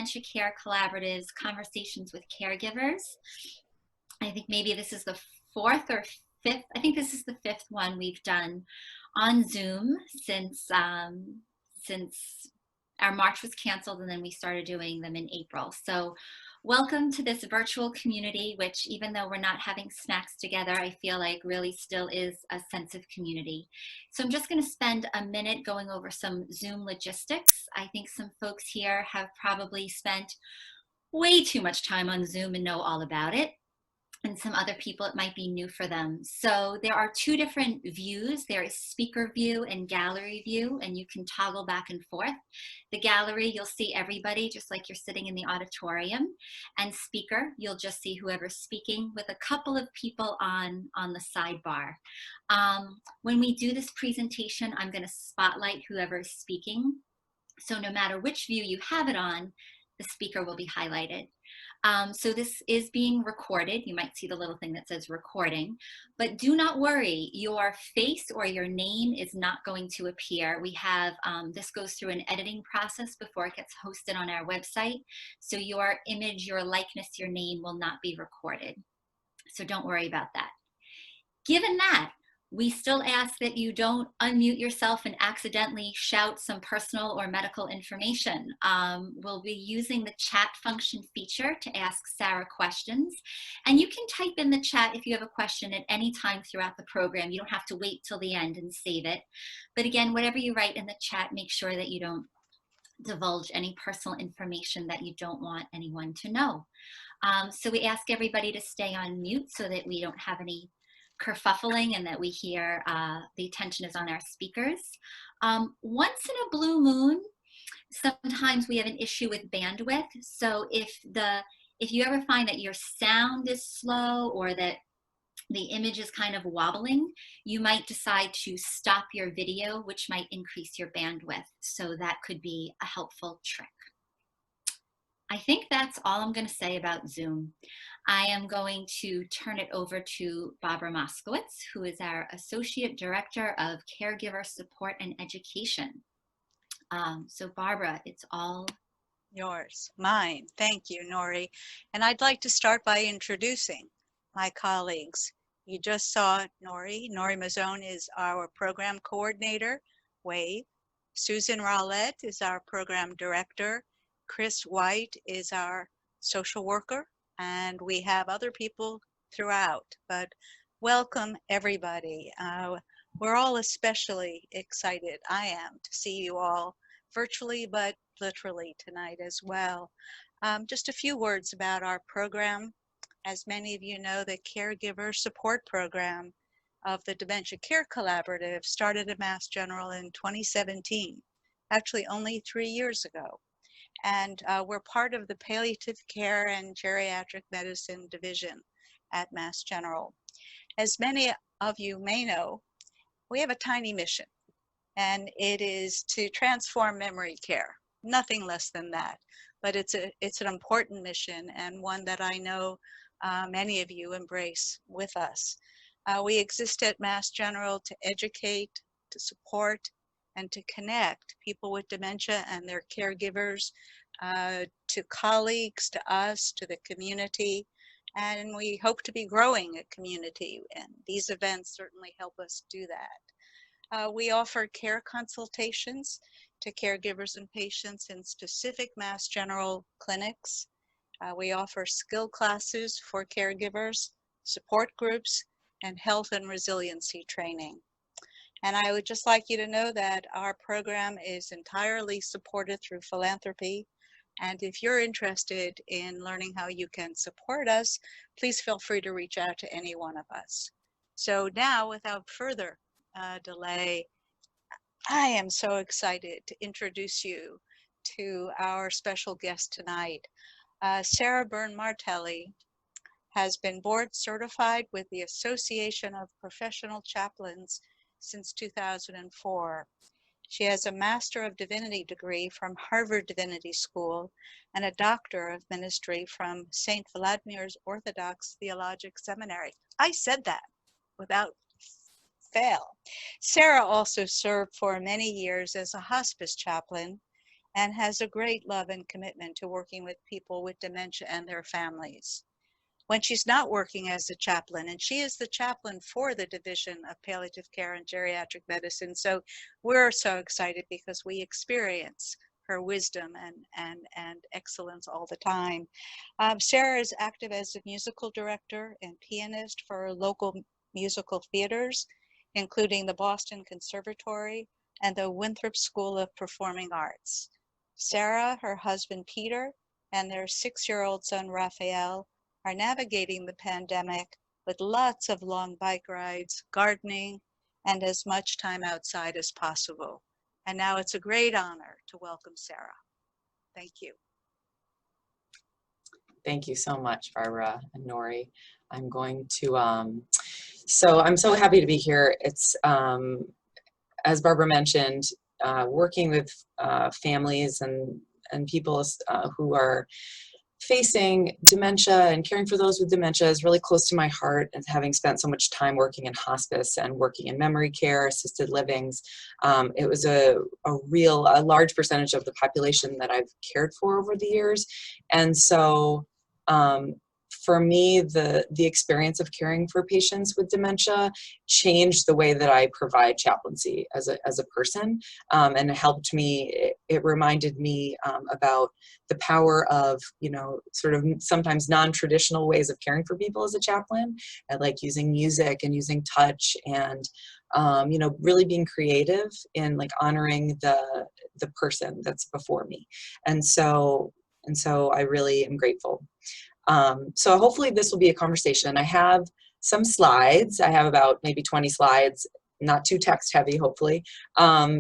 Dementia Care Collaborative's Conversations with Caregivers. I think maybe this is the fourth or fifth. I think this is the fifth one we've done on Zoom since our March was canceled, and then we started doing them in April. So welcome to this virtual community, which even though we're not having snacks together, I feel like really still is a sense of community. So I'm just going to spend a minute going over some Zoom logistics. I think some folks here have probably spent way too much time on Zoom and know all about it. And some other people, it might be new for them. So there are two different views. There is speaker view and gallery view, and you can toggle back and forth. The gallery, you'll see everybody just like you're sitting in the auditorium. And speaker, you'll just see whoever's speaking with a couple of people on the sidebar. When we do this presentation, I'm going to spotlight whoever is speaking. So no matter which view you have it on, the speaker will be highlighted. So this is being recorded. You might see the little thing that says recording, but do not worry, your face or your name is not going to appear. We have, this goes through an editing process before it gets hosted on our website. So your image, your likeness, your name will not be recorded. So don't worry about that. Given that, we still ask that you don't unmute yourself and accidentally shout some personal or medical information. We'll be using the chat function feature to ask Sarah questions. And you can type in the chat if you have a question at any time throughout the program. You don't have to wait till the end and save it. But again, whatever you write in the chat, make sure that you don't divulge any personal information that you don't want anyone to know. So we ask everybody to stay on mute so that we don't have any kerfuffling and that we hear the attention is on our speakers. Once in a blue moon, sometimes we have an issue with bandwidth. So if you ever find that your sound is slow or that the image is kind of wobbling, you might decide to stop your video, which might increase your bandwidth. So that could be a helpful trick. I think that's all I'm going to say about Zoom. I am going to turn it over to Barbara Moskowitz, who is our Associate Director of Caregiver Support and Education. So Barbara, it's all yours. Mine. Thank you, Nori. And I'd like to start by introducing my colleagues. You just saw Nori. Nori Mazzone is our Program Coordinator, WAVE. Susan Rowlett is our Program Director. Chris White is our social worker, and we have other people throughout, but welcome everybody. We're all especially excited, I am, to see you all virtually, but literally tonight as well. Just a few words about our program. As many of you know, the Caregiver Support Program of the Dementia Care Collaborative started at Mass General in 2017, actually only 3 years ago. And we're part of the Palliative Care and Geriatric Medicine Division at Mass General. As many of you may know, we have a tiny mission, and it is to transform memory care. Nothing less than that, but it's an important mission and one that I know many of you embrace with us. We exist at Mass General to educate, to support, and to connect people with dementia and their caregivers to colleagues, to us, to the community. And we hope to be growing a community, and these events certainly help us do that. We offer care consultations to caregivers and patients in specific Mass General clinics. We offer skill classes for caregivers, support groups, and health and resiliency training. And I would just like you to know that our program is entirely supported through philanthropy. And if you're interested in learning how you can support us, please feel free to reach out to any one of us. So now, without further delay, I am so excited to introduce you to our special guest tonight. Sarah Byrne-Martelli has been board certified with the Association of Professional Chaplains since 2004. She has a Master of Divinity degree from Harvard Divinity School and a Doctor of Ministry from St. Vladimir's Orthodox Theologic Seminary. I said that without fail. Sarah also served for many years as a hospice chaplain and has a great love and commitment to working with people with dementia and their families. When she's not working as a chaplain, and she is the chaplain for the Division of Palliative Care and Geriatric Medicine. So we're so excited because we experience her wisdom and excellence all the time. Sarah is active as a musical director and pianist for local musical theaters, including the Boston Conservatory and the Winthrop School of Performing Arts. Sarah, her husband Peter, and their 6-year-old son Raphael are navigating the pandemic with lots of long bike rides, gardening, and as much time outside as possible. And now it's a great honor to welcome Sarah. Thank you. Thank you so much, Barbara and Nori. I'm going to, so I'm so happy to be here. It's, as Barbara mentioned, working with families and people who are facing dementia and caring for those with dementia is really close to my heart, and having spent so much time working in hospice and working in memory care, assisted livings. It was a large percentage of the population that I've cared for over the years. And so for me, the experience of caring for patients with dementia changed the way that I provide chaplaincy as a person, and it helped me. It reminded me about the power of, sort of sometimes non-traditional ways of caring for people as a chaplain, and like using music and using touch and really being creative in like honoring the person that's before me. And so I really am grateful. So hopefully this will be a conversation. I have some slides. I have about maybe 20 slides, not too text heavy, hopefully,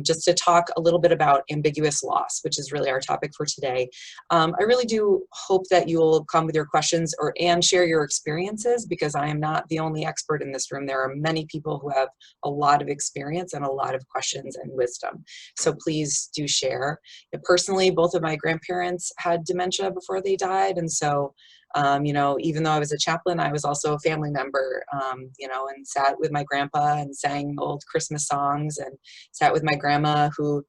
just to talk a little bit about ambiguous loss, which is really our topic for today. I really do hope that you'll come with your questions and share your experiences, because I am not the only expert in this room. There are many people who have a lot of experience and a lot of questions and wisdom. So please do share. Personally, both of my grandparents had dementia before they died. And so even though I was a chaplain, I was also a family member, and sat with my grandpa and sang old Christmas songs, and sat with my grandma who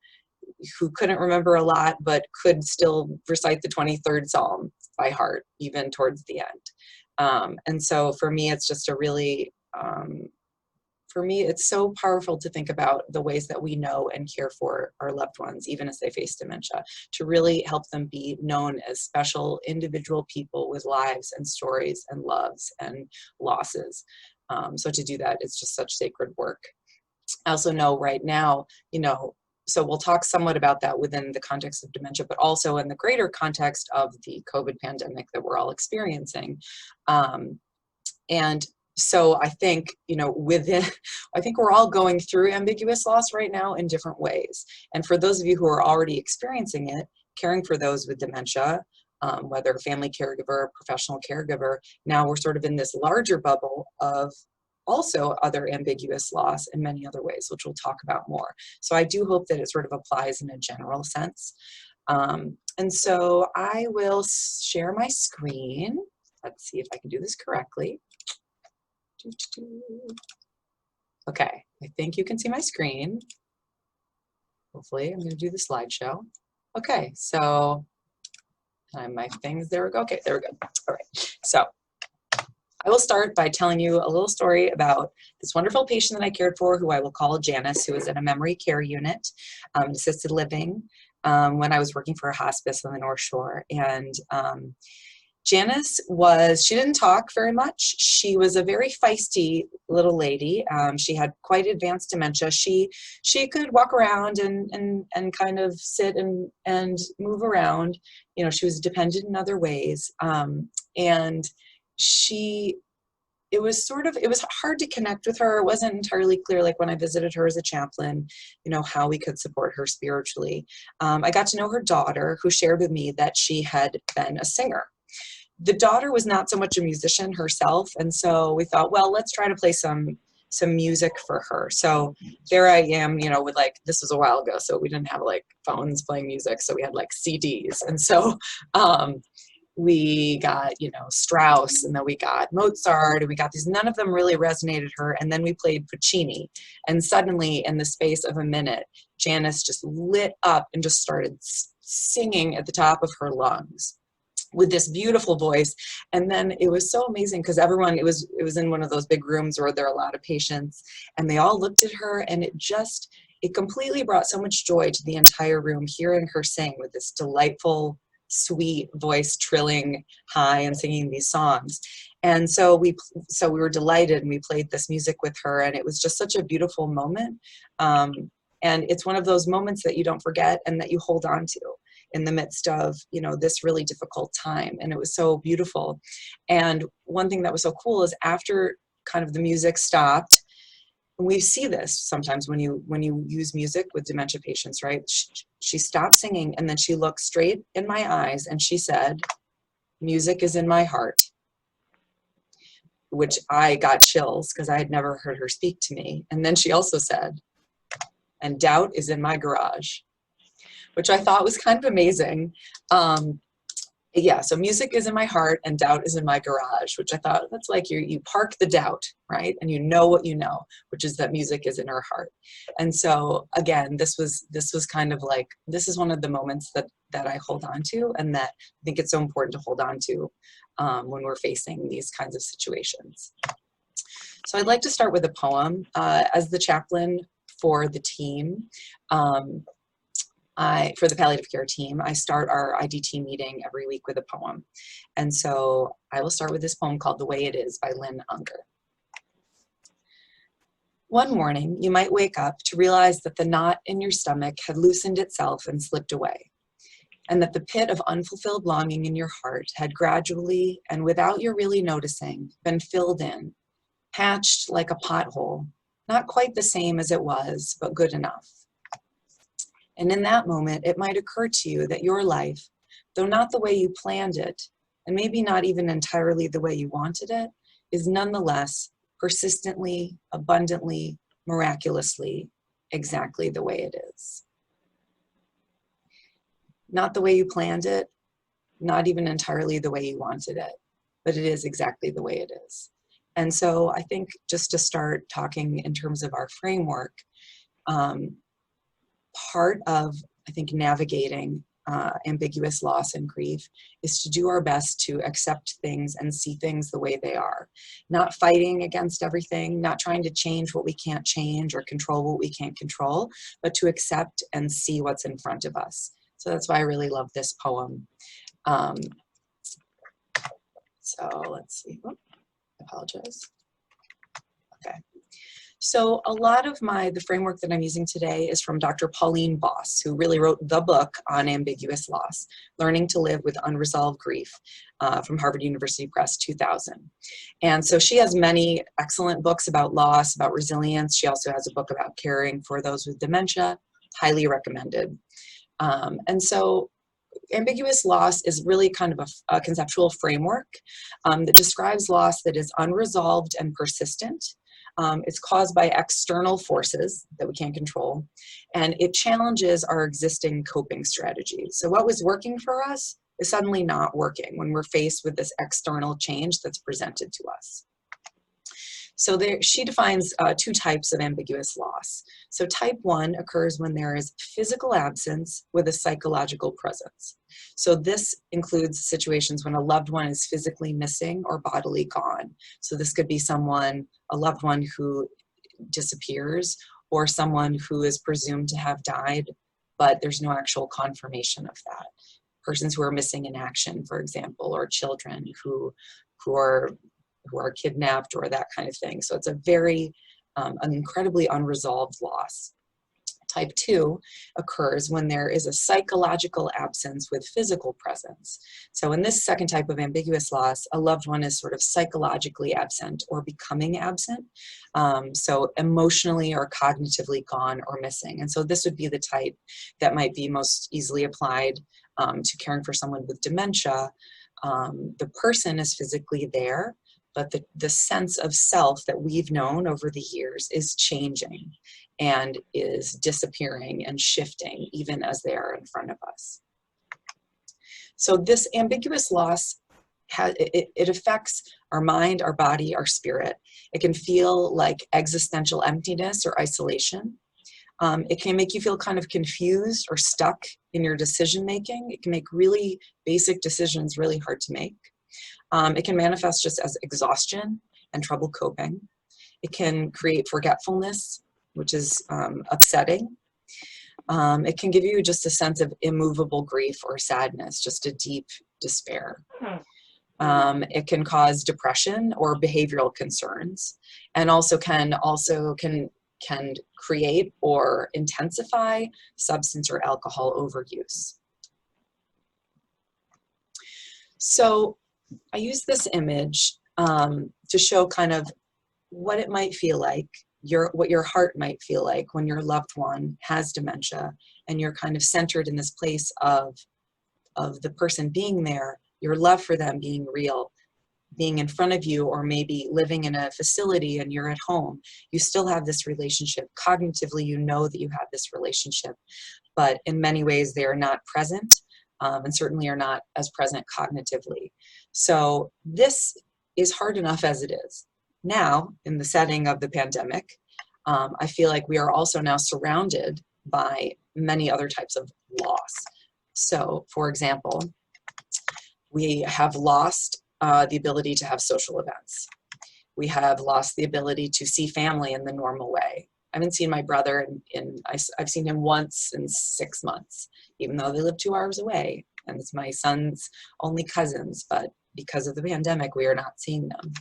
couldn't remember a lot, but could still recite the 23rd Psalm by heart, even towards the end. And so for me, it's just it's so powerful to think about the ways that we know and care for our loved ones, even as they face dementia, to really help them be known as special individual people with lives and stories and loves and losses. So to do that, it's just such sacred work. I also know right now, so we'll talk somewhat about that within the context of dementia, but also in the greater context of the COVID pandemic that we're all experiencing. And so I think, I think we're all going through ambiguous loss right now in different ways. And for those of you who are already experiencing it, caring for those with dementia, whether family caregiver, professional caregiver, now we're sort of in this larger bubble of also other ambiguous loss in many other ways, which we'll talk about more. So I do hope that it sort of applies in a general sense. And so I will share my screen. Let's see if I can do this correctly. Okay, I think you can see my screen. Hopefully, I'm going to do the slideshow. Okay, so my things, there we go. Okay, there we go. All right, so I will start by telling you a little story about this wonderful patient that I cared for, who I will call Janice, who was in a memory care unit, assisted living, when I was working for a hospice on the North Shore. And Janice she didn't talk very much. She was a very feisty little lady. She had quite advanced dementia. She could walk around and kind of sit and move around. She was dependent in other ways. And it was hard to connect with her. It wasn't entirely clear, like when I visited her as a chaplain, how we could support her spiritually. I got to know her daughter, who shared with me that she had been a singer. The daughter was not so much a musician herself, and so we thought, well, let's try to play some music for her. So there I am, with this was a while ago, so we didn't have phones playing music, so we had CDs. And so we got, Strauss, and then we got Mozart, and we got these, none of them really resonated her. And then we played Puccini, and suddenly in the space of a minute, Janice just lit up and just started singing at the top of her lungs with this beautiful voice. And then it was so amazing because everyone, it was in one of those big rooms where there are a lot of patients, and they all looked at her, and it completely brought so much joy to the entire room hearing her sing with this delightful, sweet voice, trilling high and singing these songs. And so we were delighted, and we played this music with her, and it was just such a beautiful moment. And it's one of those moments that you don't forget and that you hold on to in the midst of, this really difficult time. And it was so beautiful. And one thing that was so cool is after kind of the music stopped, and we see this sometimes when you use music with dementia patients, right? She stopped singing, and then she looked straight in my eyes and she said, "Music is in my heart," which I got chills because I had never heard her speak to me. And then she also said, "And doubt is in my garage," which I thought was kind of amazing. So music is in my heart and doubt is in my garage, which I thought, that's like you park the doubt, right? And you know what you know, which is that music is in her heart. And so again, this was kind of like, this is one of the moments that I hold on to, and that I think it's so important to hold on to when we're facing these kinds of situations. So I'd like to start with a poem. As the chaplain for the team, for the palliative care team, I start our IDT meeting every week with a poem. And so I will start with this poem called "The Way It Is" by Lynn Unger. One morning, you might wake up to realize that the knot in your stomach had loosened itself and slipped away, and that the pit of unfulfilled longing in your heart had gradually, and without your really noticing, been filled in, patched like a pothole, not quite the same as it was, but good enough. And in that moment, it might occur to you that your life, though not the way you planned it, and maybe not even entirely the way you wanted it, is nonetheless persistently, abundantly, miraculously, exactly the way it is. Not the way you planned it, not even entirely the way you wanted it, but it is exactly the way it is. And so I think just to start talking in terms of our framework, part of, I think, navigating ambiguous loss and grief is to do our best to accept things and see things the way they are. Not fighting against everything, not trying to change what we can't change or control what we can't control, but to accept and see what's in front of us. So that's why I really love this poem. So let's see. Oh, I apologize. Okay. So a lot of the framework that I'm using today is from Dr. Pauline Boss, who really wrote the book on ambiguous loss, Learning to Live with Unresolved Grief, from Harvard University Press, 2000. And so she has many excellent books about loss, about resilience. She also has a book about caring for those with dementia, highly recommended. And so ambiguous loss is really kind of a conceptual framework that describes loss that is unresolved and persistent. It's caused by external forces that we can't control, and it challenges our existing coping strategies. So what was working for us is suddenly not working when we're faced with this external change that's presented to us. So she defines two types of ambiguous loss. So type 1 occurs when there is physical absence with a psychological presence. So this includes situations when a loved one is physically missing or bodily gone. So this could be a loved one who disappears, or someone who is presumed to have died, but there's no actual confirmation of that. Persons who are missing in action, for example, or children who are kidnapped or that kind of thing. So it's a very, an incredibly unresolved loss. Type 2 occurs when there is a psychological absence with physical presence. So in this second type of ambiguous loss, a loved one is sort of psychologically absent or becoming absent. So emotionally or cognitively gone or missing. And so this would be the type that might be most easily applied to caring for someone with dementia. The person is physically there, but the sense of self that we've known over the years is changing and is disappearing and shifting even as they are in front of us. So this ambiguous loss, it affects our mind, our body, our spirit. It can feel like existential emptiness or isolation. It can make you feel kind of confused or stuck in your decision making. It can make really basic decisions really hard to make. It can manifest just as exhaustion and trouble coping. It can create forgetfulness, which is upsetting. It can give you just a sense of immovable grief or sadness, just a deep despair. It can cause depression or behavioral concerns, and also can create or intensify substance or alcohol overuse. So I use this image to show kind of what it might feel like, what your heart might feel like when your loved one has dementia, and you're kind of centered in this place of the person being there, your love for them being real, being in front of you, or maybe living in a facility and you're at home. You still have this relationship. Cognitively, you know that you have this relationship, but in many ways they are not present, and certainly are not as present cognitively. So this is hard enough as it is. Now, in the setting of the pandemic, I feel like we are also now surrounded by many other types of loss. So, for example, we have lost the ability to have social events. We have lost the ability to see family in the normal way. I haven't seen my brother I've seen him once in 6 months, even though they live 2 hours away, and it's my son's only cousins, but because of the pandemic, we are not seeing them.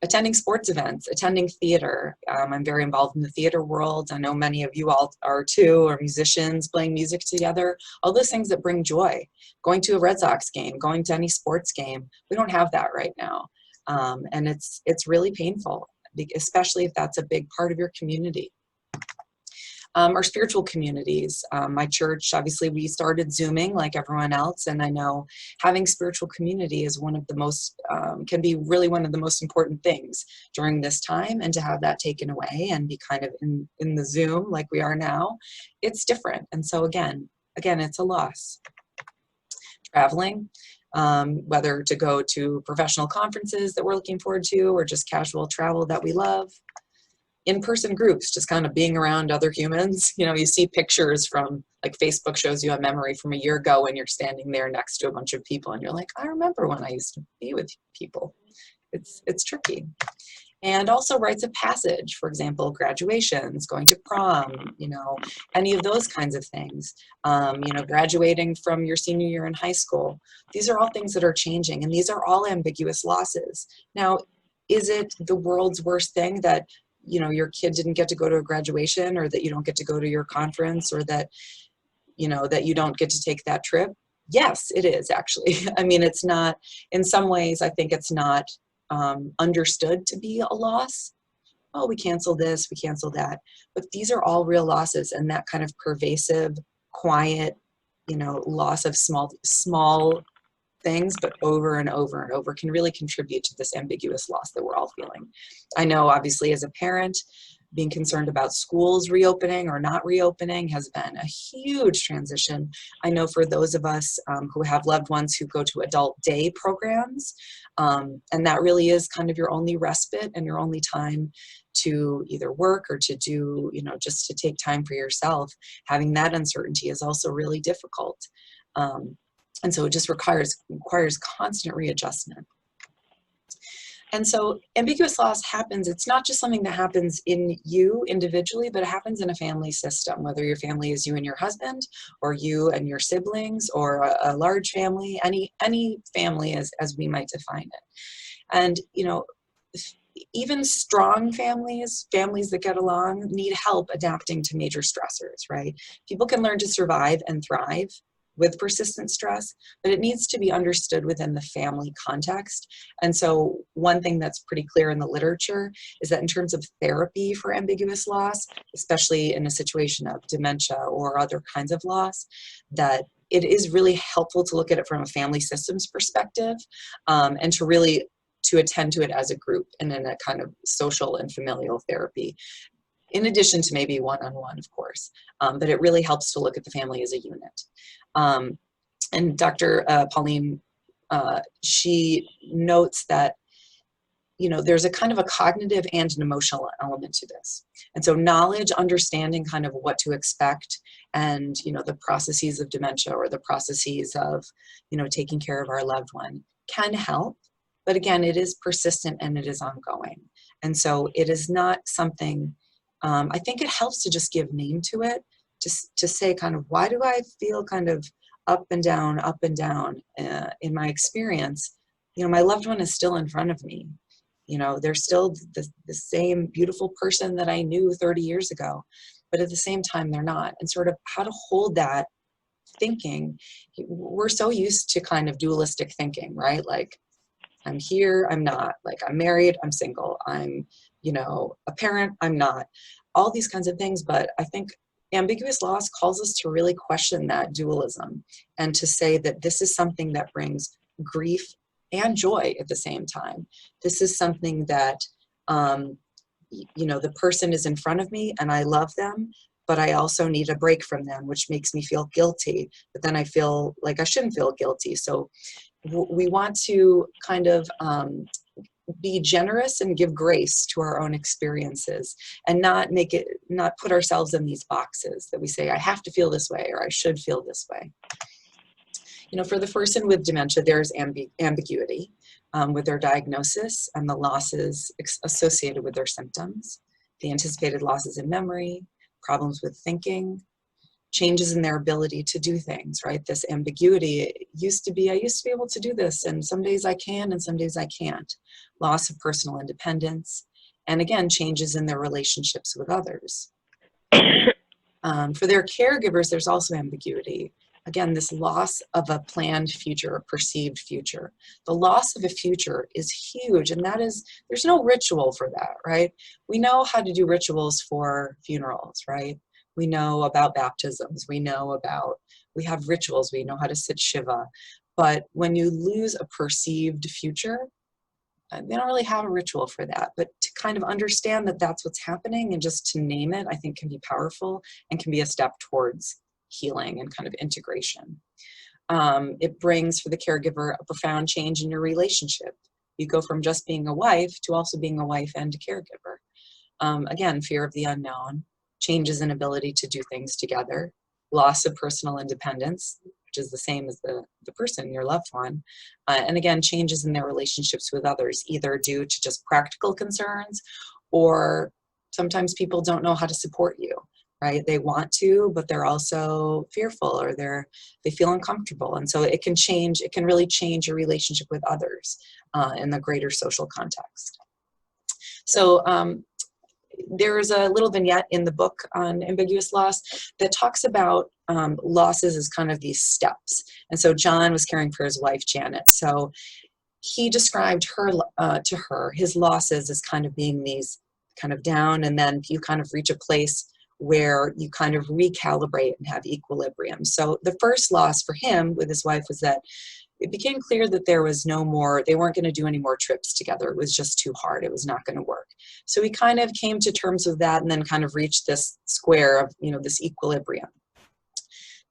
Attending sports events, attending theater. I'm very involved in the theater world. I know many of you all are too, or musicians, playing music together. All those things that bring joy. Going to a Red Sox game, going to any sports game. We don't have that right now. And it's really painful, especially if that's a big part of your community. Our spiritual communities. My church, obviously we started Zooming like everyone else, and I know having spiritual community is one of the most, can be really one of the most important things during this time, and to have that taken away and be kind of in the Zoom like we are now, it's different. And so again, it's a loss. Traveling, whether to go to professional conferences that we're looking forward to, or just casual travel that we love. In-person groups, just kind of being around other humans. You know, you see pictures from, like, Facebook shows you a memory from a year ago when you're standing there next to a bunch of people and you're like, I remember when I used to be with people. It's tricky. And also rites of passage, for example, graduations, going to prom, you know, any of those kinds of things, you know, graduating from your senior year in high school. These are all things that are changing, and these are all ambiguous losses. Now, is it the world's worst thing that, you know, your kid didn't get to go to a graduation, or that you don't get to go to your conference, or that, you know, that you don't get to take that trip? Yes, it is actually. I mean, it's not, in some ways, I think it's not understood to be a loss. Oh, we cancel this, we cancel that. But these are all real losses, and that kind of pervasive, quiet, you know, loss of small things, but over and over and over, can really contribute to this ambiguous loss that we're all feeling. I know, obviously, as a parent, being concerned about schools reopening or not reopening has been a huge transition. I know for those of us who have loved ones who go to adult day programs, and that really is kind of your only respite and your only time to either work or to do, you know, just to take time for yourself. Having that uncertainty is also really difficult. And so it just requires constant readjustment. And so ambiguous loss happens. It's not just something that happens in you individually, but it happens in a family system, whether your family is you and your husband, or you and your siblings, or a large family, any family as we might define it. And, you know, even strong families that get along, need help adapting to major stressors, right? People can learn to survive and thrive with persistent stress, but it needs to be understood within the family context. And so one thing that's pretty clear in the literature is that in terms of therapy for ambiguous loss, especially in a situation of dementia or other kinds of loss, that it is really helpful to look at it from a family systems perspective, and to attend to it as a group and in a kind of social and familial therapy, in addition to maybe one-on-one, of course. But it really helps to look at the family as a unit. And Dr. Pauline, she notes that there's a kind of a cognitive and an emotional element to this. And so knowledge, understanding kind of what to expect and, the processes of dementia or the processes of, taking care of our loved one can help. But again, it is persistent and it is ongoing. And so it is not something, I think it helps to just give name to it, to say kind of, why do I feel kind of up and down in my experience? My loved one is still in front of me. They're still the same beautiful person that I knew 30 years ago, but at the same time, they're not. And sort of how to hold that thinking. We're so used to kind of dualistic thinking, right? Like, I'm here, I'm not. Like, I'm married, I'm single. I'm, a parent, I'm not. All these kinds of things. But I think ambiguous loss calls us to really question that dualism and to say that this is something that brings grief and joy at the same time. This is something that, the person is in front of me and I love them, but I also need a break from them, which makes me feel guilty. But then I feel like I shouldn't feel guilty. So we want to kind of be generous and give grace to our own experiences and not put ourselves in these boxes that we say, I have to feel this way or I should feel this way. For the person with dementia, there's ambiguity with their diagnosis and the losses associated with their symptoms, the anticipated losses in memory, problems with thinking, changes in their ability to do things, right? This ambiguity, I used to be able to do this, and some days I can and some days I can't. Loss of personal independence, and again, changes in their relationships with others. For their caregivers, there's also ambiguity. Again, this loss of a planned future, a perceived future. The loss of a future is huge, and there's no ritual for that, right? We know how to do rituals for funerals, right? We know about baptisms, we have rituals, we know how to sit Shiva. But when you lose a perceived future, they don't really have a ritual for that. But to kind of understand that that's what's happening and just to name it, I think can be powerful and can be a step towards healing and kind of integration. It brings for the caregiver a profound change in your relationship. You go from just being a wife to also being a wife and a caregiver. Again, fear of the unknown, changes in ability to do things together, loss of personal independence, which is the same as the person, your loved one, and again, changes in their relationships with others, either due to just practical concerns or sometimes people don't know how to support you, right? They want to, but they're also fearful or they feel uncomfortable. And so it can really change your relationship with others in the greater social context. So there's a little vignette in the book on ambiguous loss that talks about losses as kind of these steps. And so John was caring for his wife, Janice. So he described to her his losses as kind of being these kind of down, and then you kind of reach a place where you kind of recalibrate and have equilibrium. So the first loss for him with his wife was that it became clear that they weren't going to do any more trips together. It was just too hard. It was not going to work. So he kind of came to terms with that and then kind of reached this square of, this equilibrium.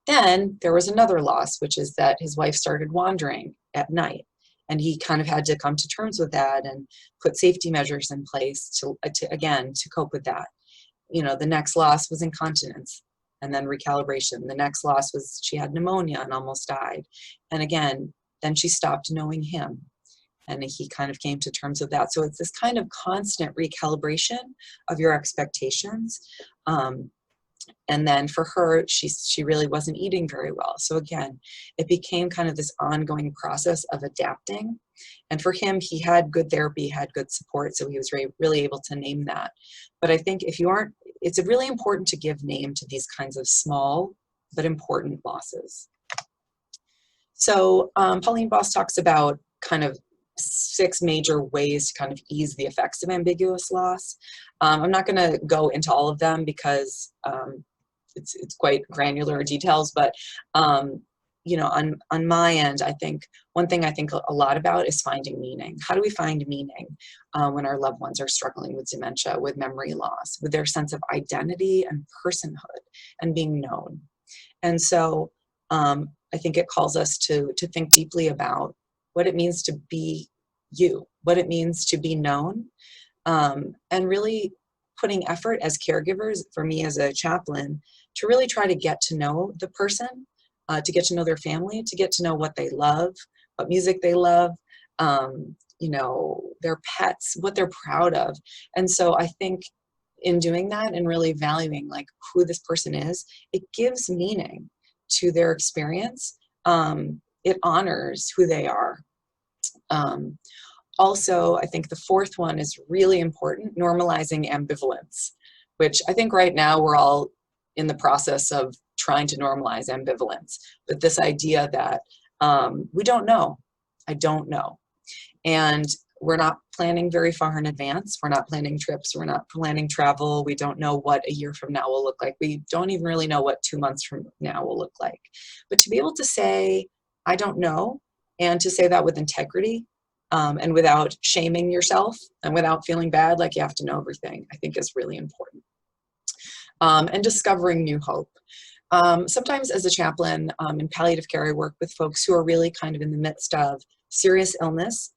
Then there was another loss, which is that his wife started wandering at night. And he kind of had to come to terms with that and put safety measures in place to cope with that. The next loss was incontinence. And then recalibration. The next loss was she had pneumonia and almost died. And again, then she stopped knowing him. And he kind of came to terms with that. So it's this kind of constant recalibration of your expectations. And then for her, she really wasn't eating very well. So again, it became kind of this ongoing process of adapting. And for him, he had good therapy, had good support. So he was really able to name that. But I think it's really important to give name to these kinds of small but important losses. So Pauline Boss talks about kind of 6 major ways to kind of ease the effects of ambiguous loss. I'm not going to go into all of them because it's quite granular details, but on my end, I think one thing I think a lot about is finding meaning. How do we find meaning when our loved ones are struggling with dementia, with memory loss, with their sense of identity and personhood and being known? And so I think it calls us to think deeply about what it means to be you, what it means to be known, and really putting effort as caregivers, for me as a chaplain, to really try to get to know the person, to get to know their family, to get to know what they love, what music they love, you know, their pets, what they're proud of. And so I think in doing that and really valuing like who this person is, it gives meaning to their experience. It honors who they are. Also, I think the fourth one is really important, normalizing ambivalence, which I think right now we're all in the process of trying to normalize ambivalence. But this idea that we don't know, I don't know. And we're not planning very far in advance. We're not planning trips. We're not planning travel. We don't know what a year from now will look like. We don't even really know what 2 months from now will look like. But to be able to say, I don't know, and to say that with integrity, and without shaming yourself and without feeling bad like you have to know everything, I think is really important. And discovering new hope. Sometimes as a chaplain in palliative care, I work with folks who are really kind of in the midst of serious illness,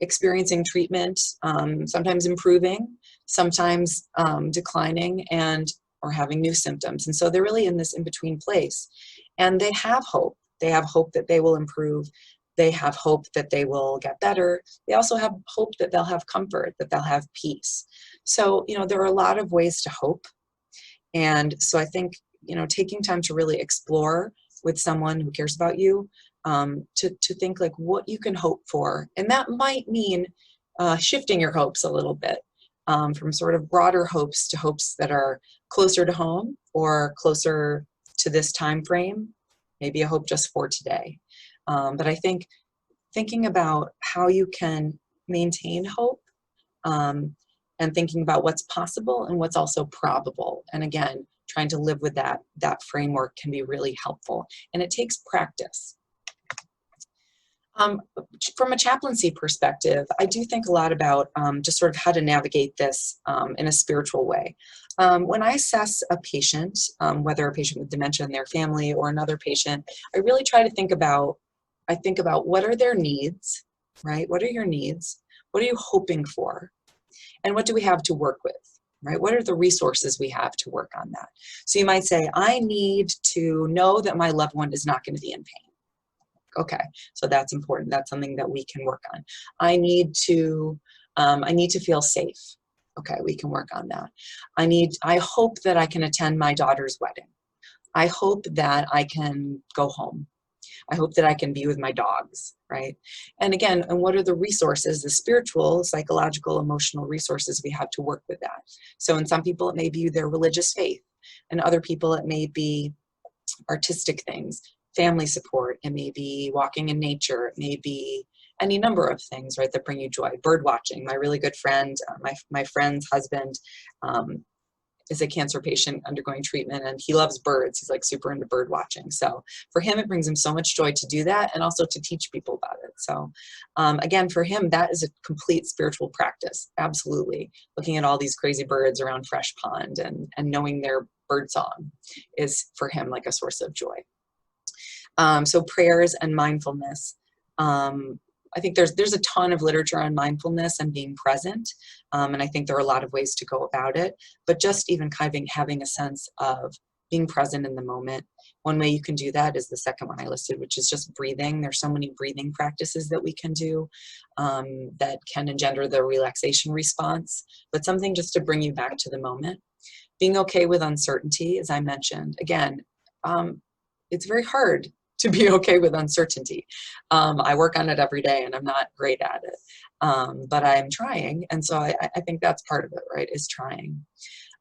experiencing treatment, sometimes improving, sometimes declining, or having new symptoms. And so they're really in this in-between place. And they have hope. They have hope that they will improve. They have hope that they will get better. They also have hope that they'll have comfort, that they'll have peace. So, you know, there are a lot of ways to hope. And so I think, you know, taking time to really explore with someone who cares about you, to think like what you can hope for. And that might mean shifting your hopes a little bit, from sort of broader hopes to hopes that are closer to home or closer to this time frame, maybe a hope just for today. But I think thinking about how you can maintain hope, and thinking about what's possible and what's also probable. And again, trying to live with that framework can be really helpful. And it takes practice. From a chaplaincy perspective, I do think a lot about just sort of how to navigate this in a spiritual way. When I assess a patient, whether a patient with dementia and their family or another patient, I really try to think about what are their needs, right? What are your needs? What are you hoping for? And what do we have to work with, right? What are the resources we have to work on that? So you might say, I need to know that my loved one is not going to be in pain. Okay, so that's important. That's something that we can work on. I need to feel safe. Okay, we can work on that. I hope that I can attend my daughter's wedding. I hope that I can go home. I hope that I can be with my dogs, right? And again, and what are the resources, the spiritual, psychological, emotional resources we have to work with that? So in some people, it may be their religious faith. And other people, it may be artistic things, family support. It may be walking in nature. It may be any number of things, right, that bring you joy. Bird watching. My really good friend, my friend's husband, is a cancer patient undergoing treatment, and he loves birds. He's like super into bird watching. So for him, it brings him so much joy to do that and also to teach people about it. So again, for him, that is a complete spiritual practice. Absolutely. Looking at all these crazy birds around Fresh Pond and knowing their bird song is for him like a source of joy. So prayers and mindfulness. I think there's a ton of literature on mindfulness and being present, and I think there are a lot of ways to go about it, but just even kind of having a sense of being present in the moment. One way you can do that is the second one I listed, which is just breathing. There's so many breathing practices that we can do that can engender the relaxation response, but something just to bring you back to the moment. Being okay with uncertainty, as I mentioned. Again, it's very hard to be okay with uncertainty. I work on it every day and I'm not great at it, but I'm trying. And so I think that's part of it, right, is trying.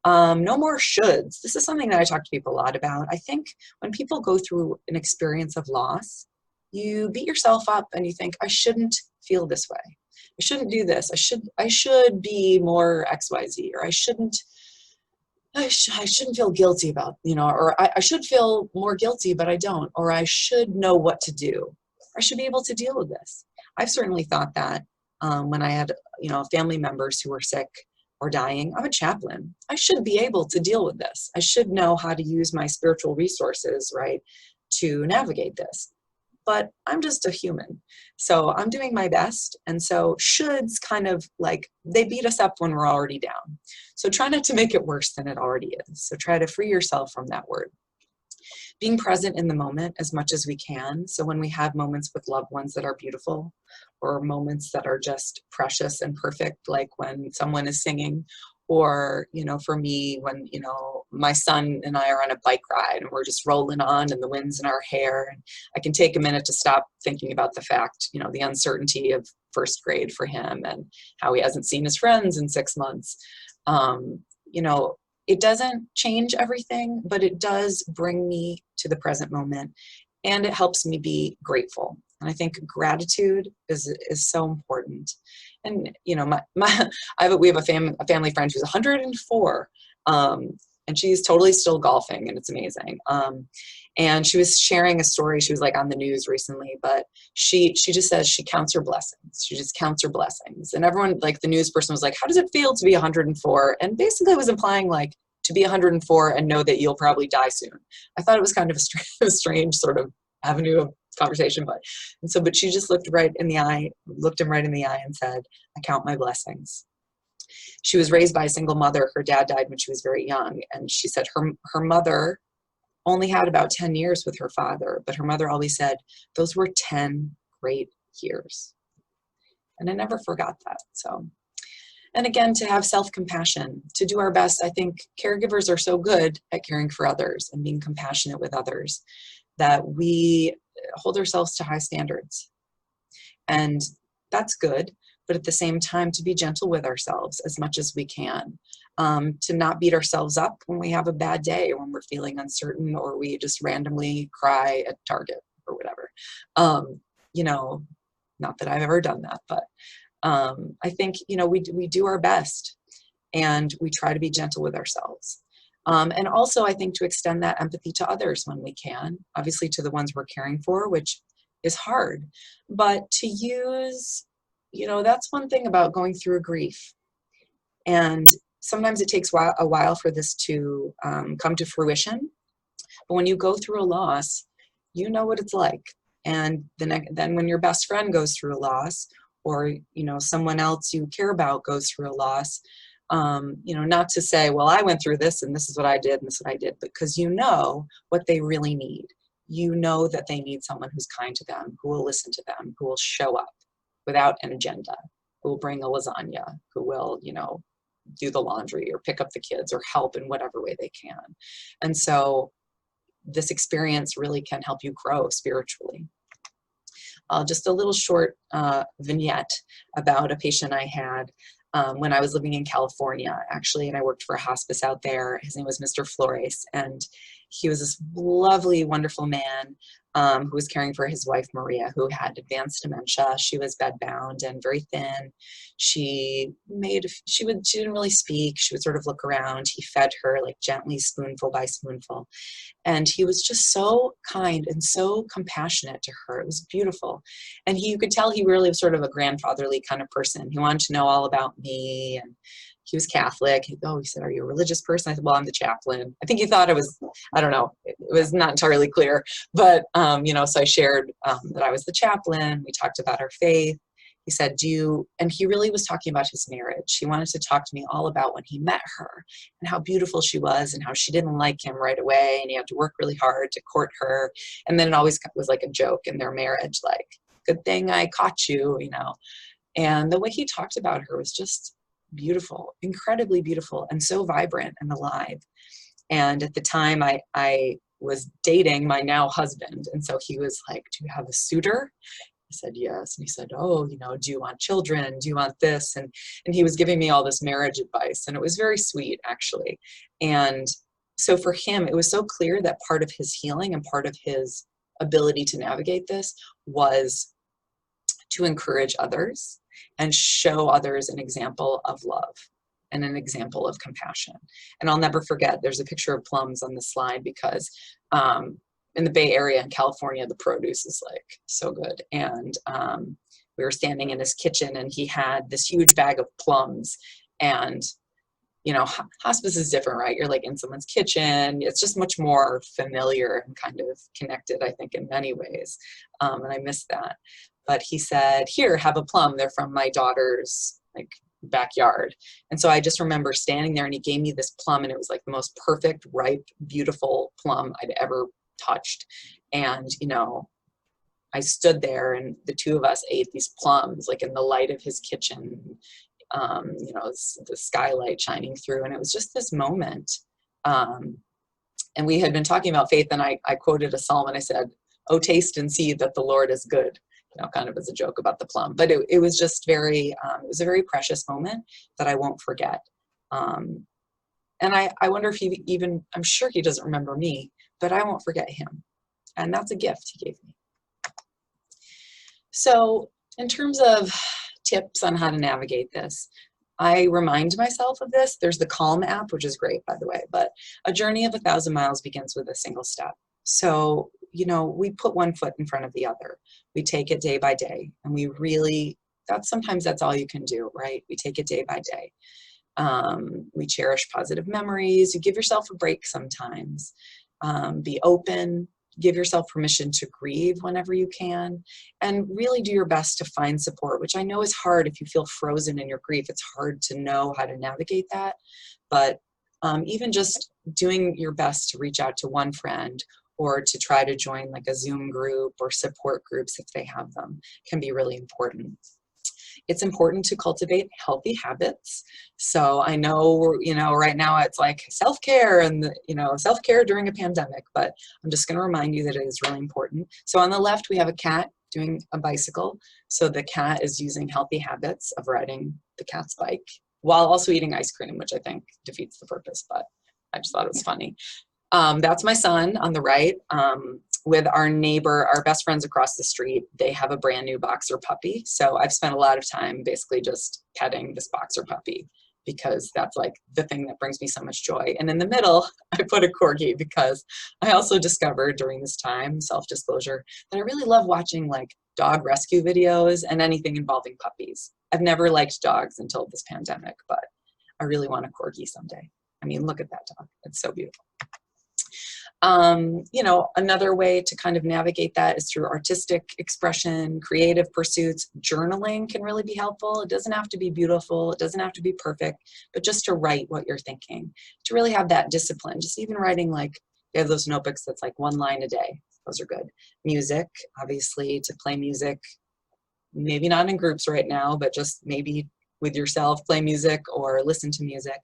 No more shoulds. This is something that I talk to people a lot about. I think when people go through an experience of loss, you beat yourself up and you think, I shouldn't feel this way. I shouldn't do this. I should be more XYZ, or I shouldn't feel guilty about, or I should feel more guilty, but I don't, or I should know what to do. I should be able to deal with this. I've certainly thought that when I had, family members who were sick or dying. I'm a chaplain. I should be able to deal with this. I should know how to use my spiritual resources, right, to navigate this. but I'm just a human. So I'm doing my best. And so shoulds kind of like, they beat us up when we're already down. So try not to make it worse than it already is. So try to free yourself from that word. Being present in the moment as much as we can. So when we have moments with loved ones that are beautiful, or moments that are just precious and perfect, like when someone is singing, or, you know, for me, when, you know, my son and I are on a bike ride and we're just rolling on and the wind's in our hair, and I can take a minute to stop thinking about the fact, you know, the uncertainty of first grade for him and how he hasn't seen his friends in 6 months. You know, it doesn't change everything, but it does bring me to the present moment, and it helps me be grateful. And I think gratitude is so important. And, you know, we have a family friend who's 104, and she's totally still golfing, and it's amazing. And she was sharing a story. She was like on the news recently, but she just says she counts her blessings. She just counts her blessings. And everyone, like the news person was like, how does it feel to be 104? And basically it was implying like to be 104 and know that you'll probably die soon. I thought it was kind of a strange sort of avenue of conversation, but she just looked him right in the eye and said, I count my blessings. She was raised by a single mother. Her dad died when she was very young. And she said her mother only had about 10 years with her father, but her mother always said, those were 10 great years. And I never forgot that. So, and again, to have self-compassion, to do our best. I think caregivers are so good at caring for others and being compassionate with others that we hold ourselves to high standards. And that's good. But at the same time, to be gentle with ourselves as much as we can, to not beat ourselves up when we have a bad day, or when we're feeling uncertain, or we just randomly cry at Target or whatever. You know, not that I've ever done that, but I think, you know, we do our best, and we try to be gentle with ourselves. And also, I think to extend that empathy to others when we can, obviously to the ones we're caring for, which is hard, but to use, you know, that's one thing about going through a grief. And sometimes it takes a while for this to come to fruition. But when you go through a loss, you know what it's like. And then when your best friend goes through a loss, or, you know, someone else you care about goes through a loss, you know, not to say, well, I went through this and this is what I did and this is what I did, because you know what they really need. You know that they need someone who's kind to them, who will listen to them, who will show up without an agenda, who will bring a lasagna, who will, you know, do the laundry or pick up the kids or help in whatever way they can. And so this experience really can help you grow spiritually. Just a little short vignette about a patient I had when I was living in California, actually, and I worked for a hospice out there. His name was Mr. Flores, and he was this lovely, wonderful man who was caring for his wife, Maria, who had advanced dementia. She was bedbound and very thin. She didn't really speak. She would sort of look around. He fed her like gently, spoonful by spoonful. And he was just so kind and so compassionate to her. It was beautiful. And you could tell he really was sort of a grandfatherly kind of person. He wanted to know all about me, and he was Catholic. He said, are you a religious person? I said, well, I'm the chaplain. I think he thought I was, I don't know, it was not entirely clear. But, you know, so I shared that I was the chaplain. We talked about our faith. He said, and he really was talking about his marriage. He wanted to talk to me all about when he met her and how beautiful she was and how she didn't like him right away. And he had to work really hard to court her. And then it always was like a joke in their marriage, like, good thing I caught you, you know. And the way he talked about her was just beautiful, incredibly beautiful, and so vibrant and alive. And at the time I was dating my now husband. And so he was like, do you have a suitor? I said, yes. And he said, oh, you know, do you want children? Do you want this? And he was giving me all this marriage advice. And it was very sweet, actually. And so for him, it was so clear that part of his healing and part of his ability to navigate this was to encourage others and show others an example of love and an example of compassion. And I'll never forget, there's a picture of plums on the slide because in the Bay Area in California, the produce is like so good. And we were standing in his kitchen and he had this huge bag of plums. And, you know, hospice is different, right? You're like in someone's kitchen. It's just much more familiar and kind of connected, I think, in many ways. And I miss that. But he said, here, have a plum. They're from my daughter's like backyard. And so I just remember standing there and he gave me this plum and it was like the most perfect, ripe, beautiful plum I'd ever touched. And, you know, I stood there and the two of us ate these plums like in the light of his kitchen, you know, the skylight shining through. And it was just this moment. And we had been talking about faith and I quoted a psalm and I said, oh, taste and see that the Lord is good, you know, kind of as a joke about the plum. But it was just very, it was a very precious moment that I won't forget. And I wonder if he even, I'm sure he doesn't remember me, but I won't forget him. And that's a gift he gave me. So in terms of tips on how to navigate this, I remind myself of this. There's the Calm app, which is great, by the way, but a journey of 1,000 miles begins with a single step. So, you know, we put one foot in front of the other. We take it day by day, and we really, sometimes that's all you can do, right? We take it day by day. We cherish positive memories. You give yourself a break sometimes. Be open. Give yourself permission to grieve whenever you can, and really do your best to find support, which I know is hard if you feel frozen in your grief. It's hard to know how to navigate that. But even just doing your best to reach out to one friend or to try to join like a Zoom group or support groups if they have them can be really important. It's important to cultivate healthy habits. So I know, you know, right now it's like self-care and, you know, self-care during a pandemic, but I'm just going to remind you that it is really important. So on the left, we have a cat doing a bicycle. So the cat is using healthy habits of riding the cat's bike while also eating ice cream, which I think defeats the purpose, but I just thought it was funny. That's my son on the right. With our neighbor, our best friends across the street, they have a brand new boxer puppy. So I've spent a lot of time basically just petting this boxer puppy because that's like the thing that brings me so much joy. And in the middle, I put a corgi because I also discovered during this time, self-disclosure, that I really love watching like dog rescue videos and anything involving puppies. I've never liked dogs until this pandemic, but I really want a corgi someday. I mean, look at that dog. It's so beautiful. You know, another way to kind of navigate that is through artistic expression, creative pursuits. Journaling can really be helpful. It doesn't have to be beautiful. It doesn't have to be perfect, but just to write what you're thinking, to really have that discipline. Just even writing like, you have those notebooks that's like 1 line a day. Those are good. Music, obviously, to play music, maybe not in groups right now, but just maybe with yourself, play music or listen to music.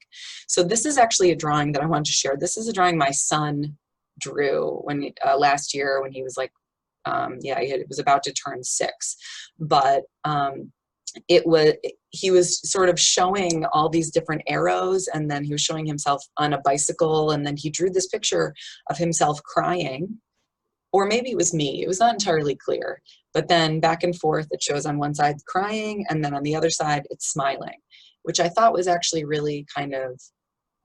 So this is actually a drawing that I wanted to share. This is a drawing my son drew when last year when he was like, he was about to turn 6. But he was sort of showing all these different arrows, and then he was showing himself on a bicycle, and then he drew this picture of himself crying. Or maybe it was me. It was not entirely clear. But then back and forth, it shows on one side crying, and then on the other side, it's smiling, which I thought was actually really kind of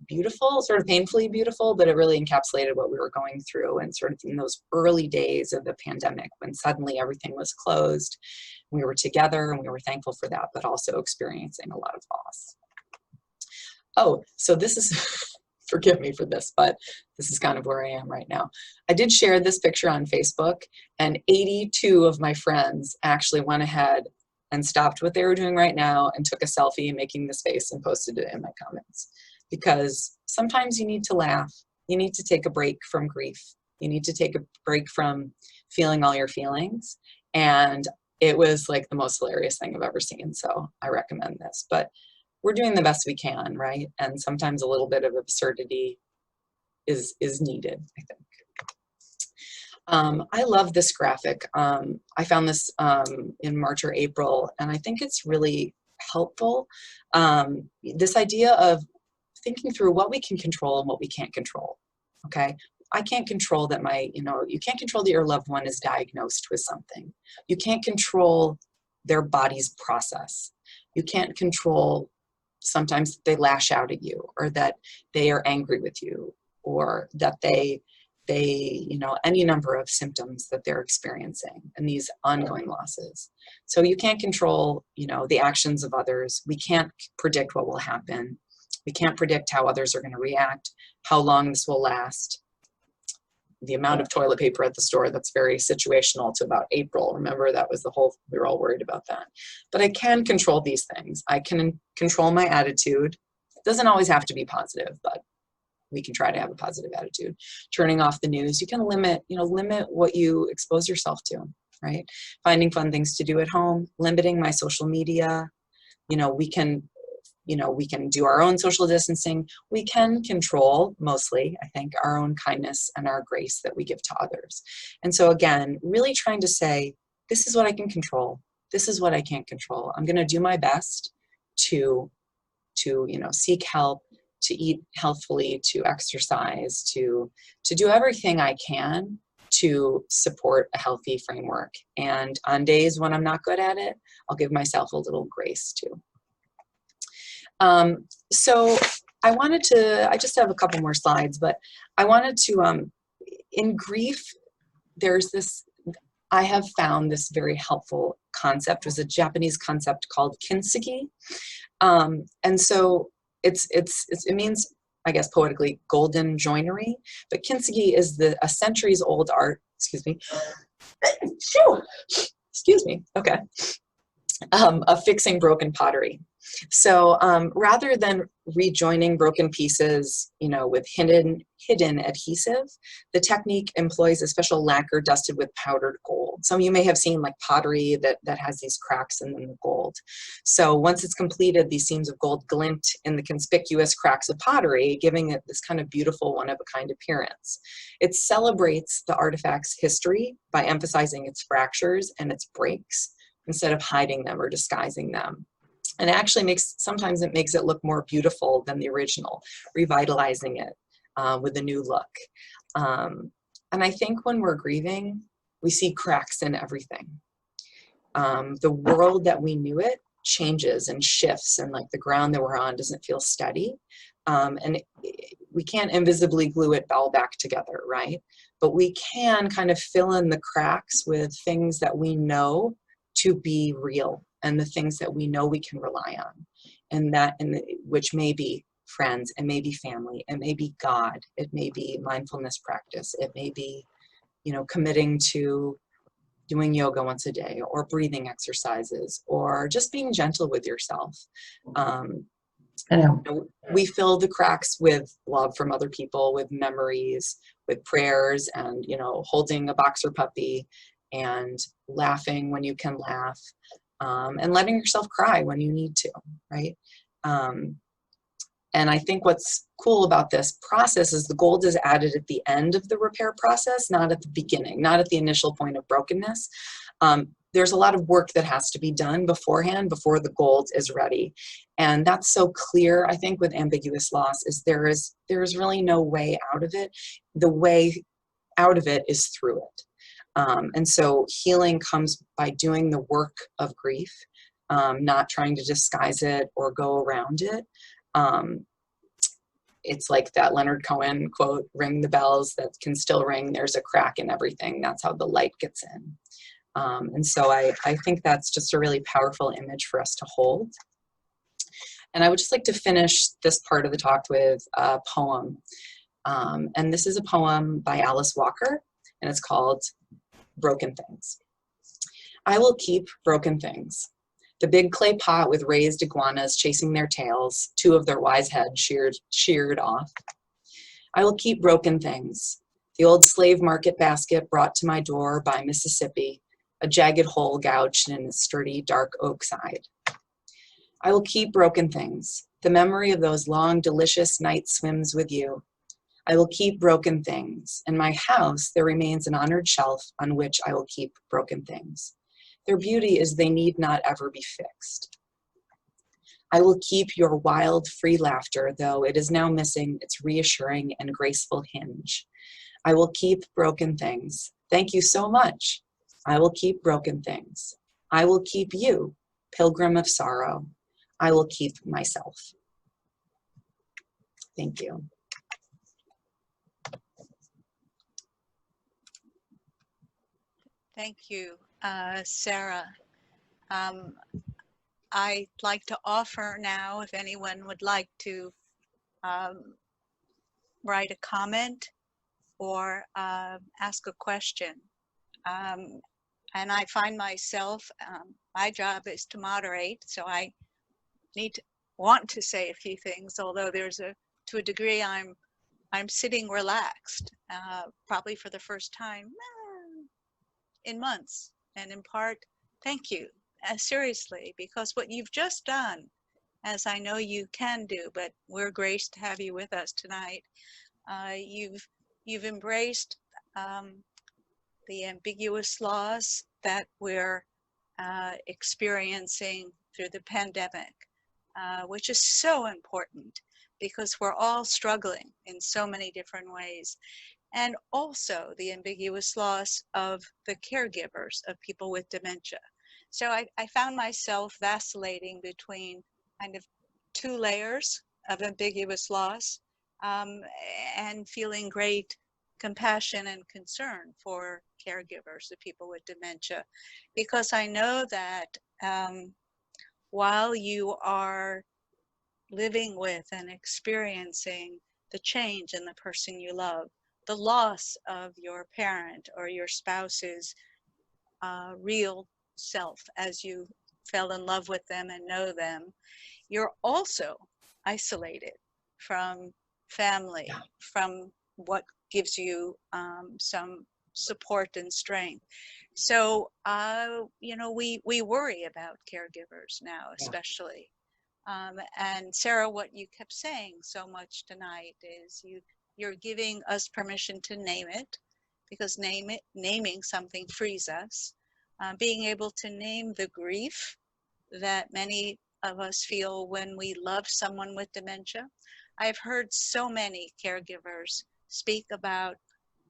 beautiful, sort of painfully beautiful, but it really encapsulated what we were going through and sort of in those early days of the pandemic when suddenly everything was closed. We were together and we were thankful for that, but also experiencing a lot of loss. Oh, so this is... forgive me for this, but this is kind of where I am right now. I did share this picture on Facebook, and 82 of my friends actually went ahead and stopped what they were doing right now and took a selfie making this face and posted it in my comments. Because sometimes you need to laugh. You need to take a break from grief. You need to take a break from feeling all your feelings. And it was like the most hilarious thing I've ever seen. So I recommend this. But we're doing the best we can, right? And sometimes a little bit of absurdity is needed, I think. I love this graphic. I found this in March or April, and I think it's really helpful. This idea of thinking through what we can control and what we can't control, okay? I can't control that you can't control that your loved one is diagnosed with something. You can't control their body's process. You can't control sometimes they lash out at you, or that they are angry with you, or that they any number of symptoms that they're experiencing and these ongoing losses. So you can't control, the actions of others. We can't predict what will happen. We can't predict how others are going to react, how long this will last. The amount of toilet paper at the store, that's very situational to about April. Remember, that was we were all worried about that. But I can control these things. I can control my attitude. It doesn't always have to be positive, but we can try to have a positive attitude. Turning off the news, you can limit what you expose yourself to, right? Finding fun things to do at home, limiting my social media. We can do our own social distancing. We can control, mostly, I think, our own kindness and our grace that we give to others. And so again, really trying to say, this is what I can control. This is what I can't control. I'm going to do my best to seek help, to eat healthfully, to exercise, to do everything I can to support a healthy framework. And on days when I'm not good at it, I'll give myself a little grace too. So I just have a couple more slides, but I wanted to, in grief, I have found this very helpful concept. It was a Japanese concept called kintsugi. And so it means, I guess, poetically, golden joinery, but kintsugi is a centuries old art, excuse me, okay, of fixing broken pottery. So rather than rejoining broken pieces, with hidden adhesive, the technique employs a special lacquer dusted with powdered gold. Some of you may have seen like pottery that has these cracks in the gold. So once it's completed, these seams of gold glint in the conspicuous cracks of pottery, giving it this kind of beautiful one-of-a-kind appearance. It celebrates the artifact's history by emphasizing its fractures and its breaks instead of hiding them or disguising them. And actually sometimes it makes it look more beautiful than the original, revitalizing it with a new look. And I think when we're grieving, we see cracks in everything. The world that we knew it changes and shifts, and like the ground that we're on doesn't feel steady. We can't invisibly glue it all back together, right? But we can kind of fill in the cracks with things that we know to be real, and the things that we know we can rely on, which may be friends, it may be family, it may be God, it may be mindfulness practice, it may be, committing to doing yoga once a day, or breathing exercises, or just being gentle with yourself. We fill the cracks with love from other people, with memories, with prayers, and holding a boxer puppy, and laughing when you can laugh. And letting yourself cry when you need to, right? And I think what's cool about this process is the gold is added at the end of the repair process, not at the beginning, not at the initial point of brokenness. There's a lot of work that has to be done beforehand, before the gold is ready. And that's so clear, I think, with ambiguous loss, is there is really no way out of it. The way out of it is through it. And so healing comes by doing the work of grief, not trying to disguise it or go around it. It's like that Leonard Cohen quote, "Ring the bells that can still ring. There's a crack in everything. That's how the light gets in." And so I think that's just a really powerful image for us to hold. And I would just like to finish this part of the talk with a poem. And this is a poem by Alice Walker, and it's called Broken Things. I will keep broken things. The big clay pot with raised iguanas chasing their tails, 2 of their wise heads sheared off. I will keep broken things. The old slave market basket brought to my door by Mississippi, a jagged hole gouged in its sturdy dark oak side. I will keep broken things. The memory of those long, delicious night swims with you. I will keep broken things. In my house, there remains an honored shelf on which I will keep broken things. Their beauty is they need not ever be fixed. I will keep your wild, free laughter, though it is now missing its reassuring and graceful hinge. I will keep broken things. Thank you so much. I will keep broken things. I will keep you, pilgrim of sorrow. I will keep myself. Thank you. Thank you, Sarah. I'd like to offer now, if anyone would like to write a comment or ask a question. And I find myself, my job is to moderate, so I want to say a few things, although to a degree I'm sitting relaxed, probably for the first time in months. And in part, thank you, seriously, because what you've just done, as I know you can do, but we're graced to have you with us tonight, you've embraced the ambiguous loss that we're experiencing through the pandemic, which is so important because we're all struggling in so many different ways. And also the ambiguous loss of the caregivers of people with dementia. So I found myself vacillating between kind of two layers of ambiguous loss, and feeling great compassion and concern for caregivers of people with dementia, because I know that while you are living with and experiencing the change in the person you love, the loss of your parent or your spouse's real self as you fell in love with them and know them, you're also isolated from family, from what gives you some support and strength. So, we worry about caregivers now, especially. And Sarah, what you kept saying so much tonight is you're giving us permission to name it, because naming something frees us. Being able to name the grief that many of us feel when we love someone with dementia. I've heard so many caregivers speak about,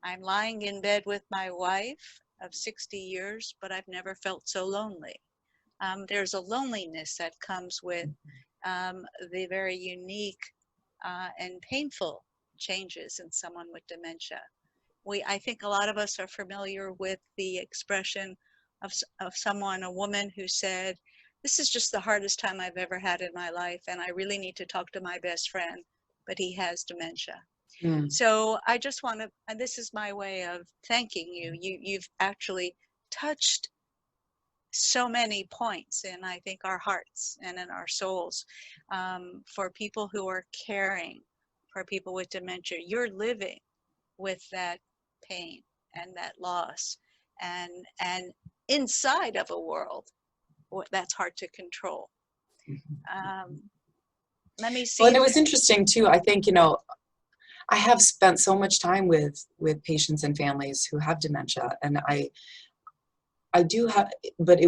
I'm lying in bed with my wife of 60 years, but I've never felt so lonely. There's a loneliness that comes with the very unique and painful changes in someone with dementia. I think a lot of us are familiar with the expression of someone, a woman who said, this is just the hardest time I've ever had in my life, and I really need to talk to my best friend, but he has dementia. So I just want to, and this is my way of thanking you. You've actually touched so many points in, I think, our hearts and in our souls, for people who are caring for people with dementia. You're living with that pain and that loss, and inside of a world that's hard to control. Let me see. Well, and it was interesting too. I think, I have spent so much time with patients and families who have dementia, and I do have, but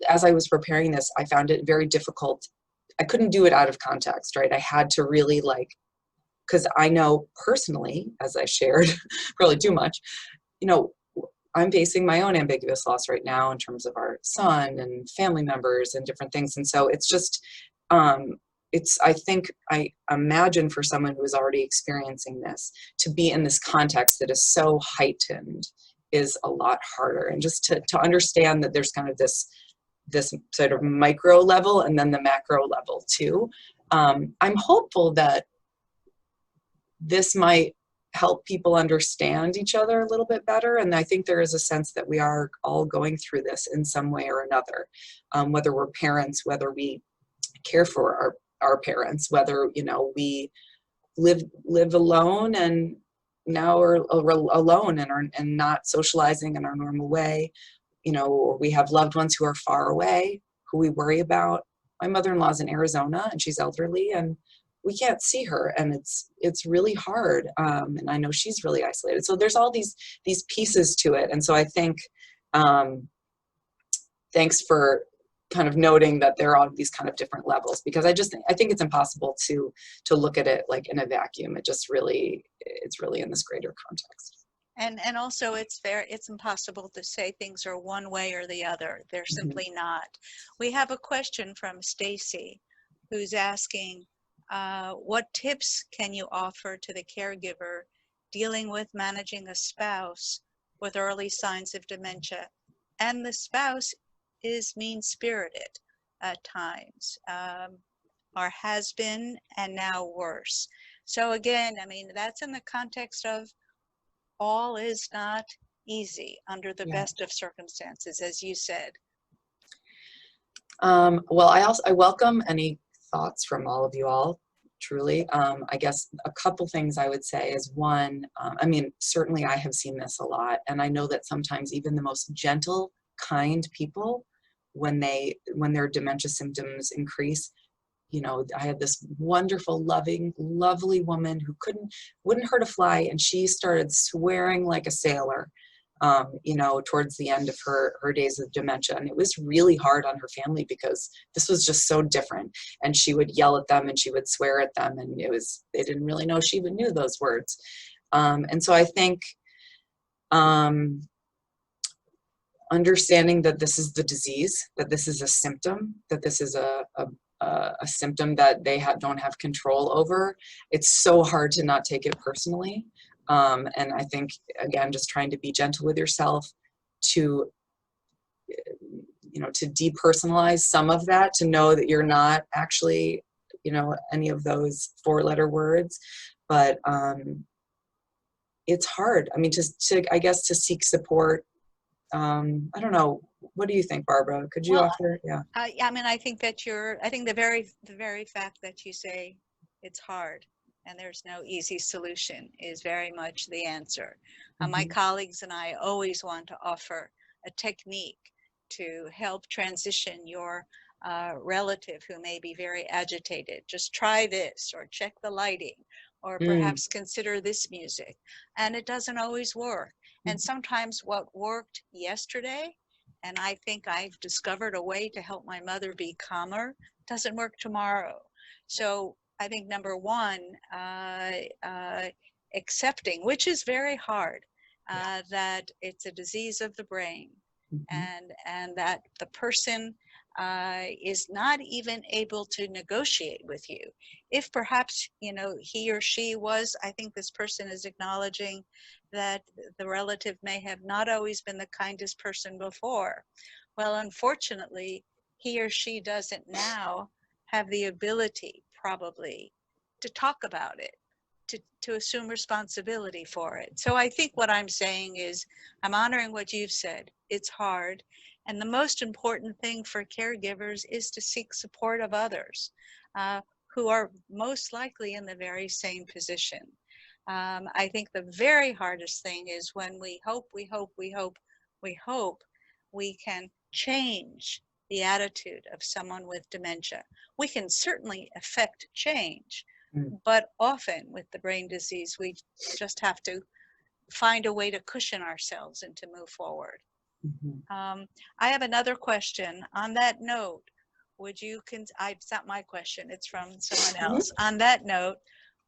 as I was preparing this, I found it very difficult. I couldn't do it out of context, right? I had to really because I know personally, as I shared, really too much, I'm facing my own ambiguous loss right now in terms of our son and family members and different things. And so it's just, I imagine for someone who is already experiencing this, to be in this context that is so heightened is a lot harder. And just to understand that there's kind of this sort of micro level and then the macro level too. I'm hopeful that this might help people understand each other a little bit better. And I think there is a sense that we are all going through this in some way or another, whether we're parents, whether we care for our parents, whether, we live alone and now are alone and not socializing in our normal way, or we have loved ones who are far away, who we worry about. My mother-in-law's in Arizona and she's elderly and we can't see her, and it's really hard. And I know she's really isolated. So there's all these pieces to it. And so I think, thanks for kind of noting that there are these kind of different levels, because I think it's impossible to look at it like in a vacuum. It's really in this greater context. And also it's impossible to say things are one way or the other. They're simply not. We have a question from Stacy, who's asking, what tips can you offer to the caregiver dealing with managing a spouse with early signs of dementia, and the spouse is mean-spirited at times, or has been, and now worse? So again, I mean, that's in the context of all is not easy under the Yeah. best of circumstances, as you said. Well, I welcome any thoughts from all of you all, truly. I guess a couple things I would say is one, I mean, certainly I have seen this a lot, and I know that sometimes even the most gentle, kind people, when their dementia symptoms increase, you know, I had this wonderful, loving, lovely woman who wouldn't hurt a fly, and she started swearing like a sailor, you know, towards the end of her days of dementia. And it was really hard on her family because this was just so different. And she would yell at them and she would swear at them. And they didn't really know she even knew those words. And so I think understanding that this is the disease, that this is a symptom, that this is a symptom that they don't have control over, it's so hard to not take it personally. And I think, again, just trying to be gentle with yourself, to, you know, to depersonalize some of that, to know that you're not actually, you know, any of those 4-letter words. But it's hard. I mean, I guess to seek support. I don't know. What do you think, Barbara? Could you offer? Yeah. I mean, I think that I think the very fact that you say it's hard and there's no easy solution is very much the answer. My colleagues and I always want to offer a technique to help transition your relative who may be very agitated. Just try this, or check the lighting, or perhaps consider this music. And it doesn't always work. And sometimes what worked yesterday, and I think I've discovered a way to help my mother be calmer, doesn't work tomorrow. So I think number one, accepting, which is very hard, that it's a disease of the brain, and that the person is not even able to negotiate with you. If perhaps, you know, he or she was, I think this person is acknowledging that the relative may have not always been the kindest person before. Well, unfortunately, he or she doesn't now have the ability, probably, to talk about it, to assume responsibility for it. So I think what I'm saying is, I'm honoring what you've said. It's hard. And the most important thing for caregivers is to seek support of others who are most likely in the very same position. I think the very hardest thing is when we hope we can change the attitude of someone with dementia. We can certainly affect change, but often with the brain disease, we just have to find a way to cushion ourselves and to move forward. I have another question. On that note, would you, it's not my question, it's from someone else. On that note,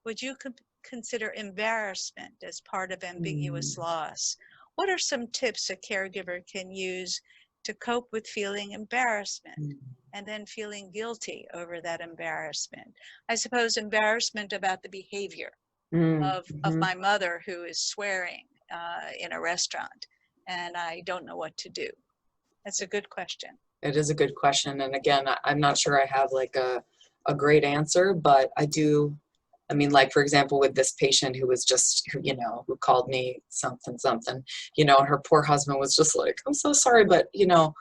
would you consider embarrassment as part of ambiguous loss? What are some tips a caregiver can use to cope with feeling embarrassment and then feeling guilty over that embarrassment? I suppose embarrassment about the behavior of my mother, who is swearing in a restaurant, and I don't know what to do. That's a good question. It is a good question. And again, I'm not sure I have like a great answer, but I do. I mean, like, for example, with this patient who was just, you know, who called me something, you know, and her poor husband was just like, I'm so sorry, but, you know,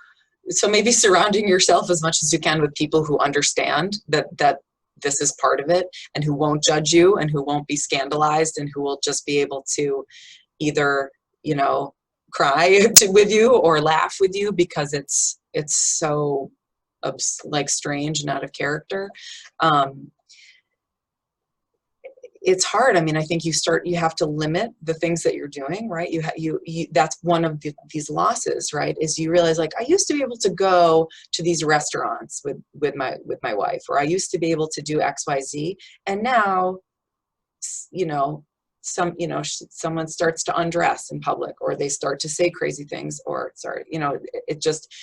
so maybe surrounding yourself as much as you can with people who understand that this is part of it, and who won't judge you, and who won't be scandalized, and who will just be able to either, you know, cry with you or laugh with you, because it's so like strange and out of character. It's hard. I mean, I think you have to limit the things that you're doing, right? You that's one of these losses, right? Is you realize, like, I used to be able to go to these restaurants with my wife, or I used to be able to do X, Y, Z, and now, you know, someone starts to undress in public, or they start to say crazy things, or you know, it just,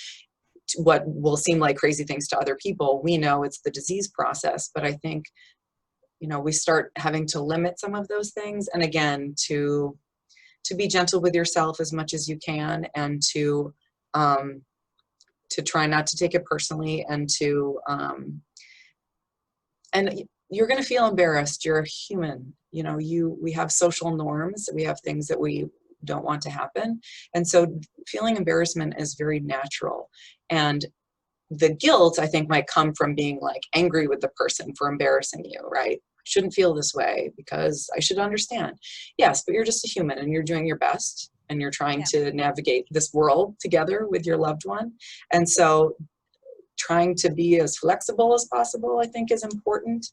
what will seem like crazy things to other people, we know it's the disease process. But I think, you know, we start having to limit some of those things, and again, to be gentle with yourself as much as you can, and to try not to take it personally, and to and you're going to feel embarrassed. You're a human. You know, we have social norms. We have things that we don't want to happen. And so feeling embarrassment is very natural. And the guilt, I think, might come from being like angry with the person for embarrassing you, right? I shouldn't feel this way because I should understand. Yes, but you're just a human and you're doing your best and you're trying to navigate this world together with your loved one. And so trying to be as flexible as possible, I think, is important.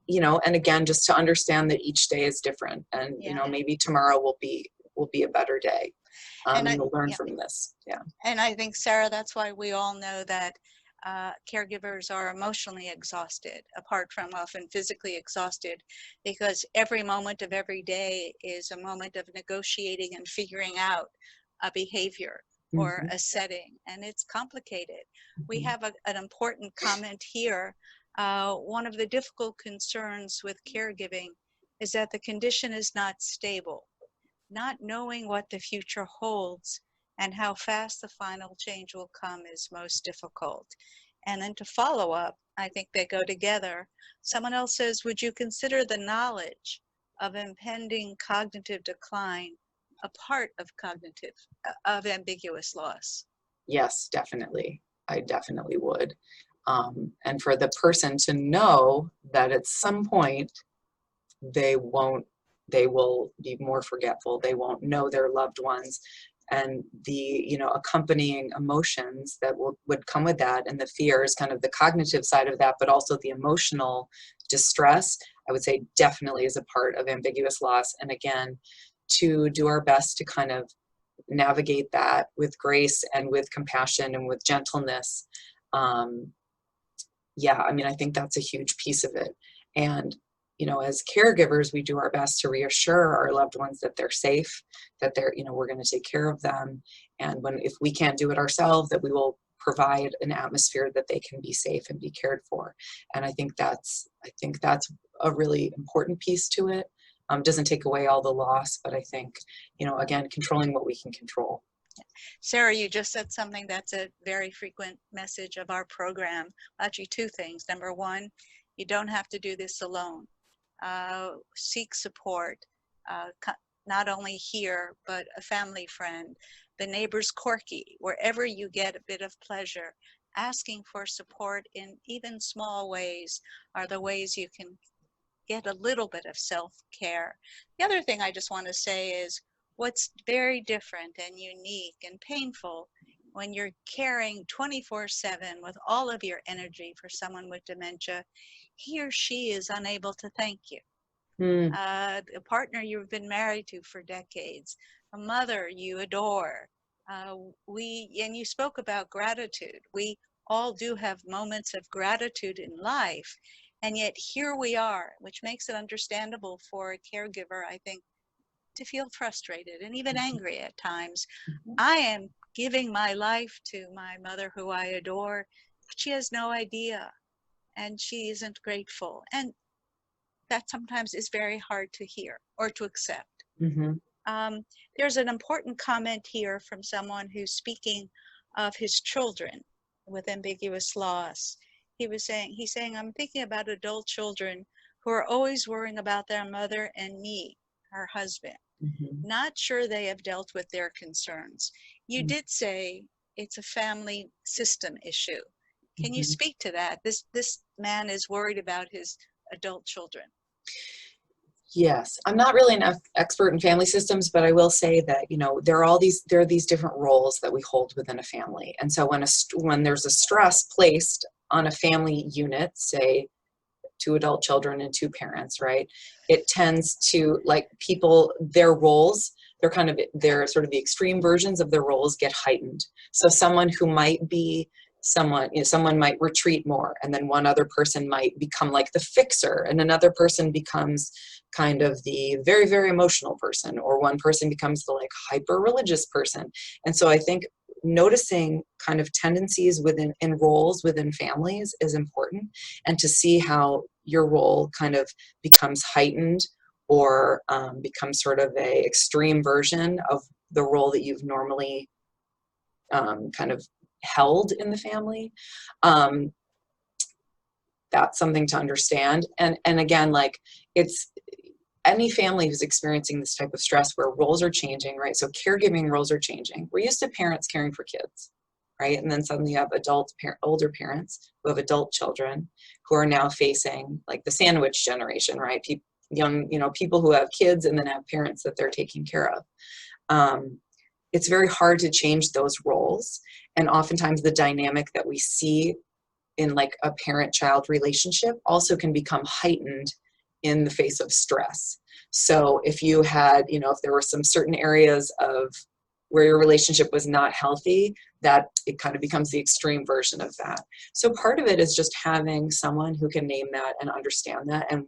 You know, and again, just to understand that each day is different, and you know, maybe tomorrow will be a better day, and we'll learn from this. Yeah. And I think, Sarah, that's why we all know that caregivers are emotionally exhausted, apart from often physically exhausted, because every moment of every day is a moment of negotiating and figuring out a behavior or a setting, and it's complicated. We have an important comment here. One of the difficult concerns with caregiving is that the condition is not stable. Not knowing what the future holds and how fast the final change will come is most difficult. And then to follow up, I think they go together. Someone else says, would you consider the knowledge of impending cognitive decline a part of ambiguous loss? Yes, definitely. I definitely would. And for the person to know that at some point they will be more forgetful, they won't know their loved ones, and the, you know, accompanying emotions that would come with that, and the fears, kind of the cognitive side of that, but also the emotional distress, I would say definitely is a part of ambiguous loss. And again, to do our best to kind of navigate that with grace and with compassion and with gentleness. Yeah, I mean, I think that's a huge piece of it. And, you know, as caregivers, we do our best to reassure our loved ones that they're safe, that they're, you know, we're going to take care of them. And if we can't do it ourselves, that we will provide an atmosphere that they can be safe and be cared for. And I think that's a really important piece to it. Doesn't take away all the loss, but I think, you know, again, controlling what we can control. Sarah, you just said something that's a very frequent message of our program. Actually, two things. Number one, you don't have to do this alone. Seek support, not only here, but a family friend, the neighbor's Corky, wherever you get a bit of pleasure. Asking for support in even small ways are the ways you can get a little bit of self-care. The other thing I just want to say is what's very different and unique and painful when you're caring 24/7 with all of your energy for someone with dementia, he or she is unable to thank you. A partner you've been married to for decades, a mother you adore. And you spoke about gratitude. We all do have moments of gratitude in life. And yet here we are, which makes it understandable for a caregiver, I think, to feel frustrated and even angry at times. I am giving my life to my mother who I adore, but she has no idea and she isn't grateful. And that sometimes is very hard to hear or to accept. There's an important comment here from someone who's speaking of his children with ambiguous loss. He's saying, I'm thinking about adult children who are always worrying about their mother and me, her husband. Not sure they have dealt with their concerns. You did say it's a family system issue. Can you speak to that? This man is worried about his adult children. Yes, I'm not really an expert in family systems, but I will say that, you know, there are these different roles that we hold within a family. And so when there's a stress placed on a family unit, say 2 adult children and 2 parents, right? It tends to, like, their roles, they're sort of the extreme versions of their roles get heightened. So someone who might be someone might retreat more, and then one other person might become like the fixer, and another person becomes kind of the very, very emotional person, or one person becomes the like hyper religious person. And so I think noticing kind of tendencies in roles within families is important, and to see how your role kind of becomes heightened or becomes sort of a extreme version of the role that you've normally kind of held in the family. that's something to understand. And again, like, it's any family who's experiencing this type of stress where roles are changing, right? So caregiving roles are changing. We're used to parents caring for kids, right? And then suddenly you have older parents who have adult children who are now facing like the sandwich generation, right? People who have kids and then have parents that they're taking care of. It's very hard to change those roles. And oftentimes the dynamic that we see in like a parent-child relationship also can become heightened in the face of stress. So if you had, if there were some certain areas of where your relationship was not healthy, that it kind of becomes the extreme version of that. So part of it is just having someone who can name that and understand that. And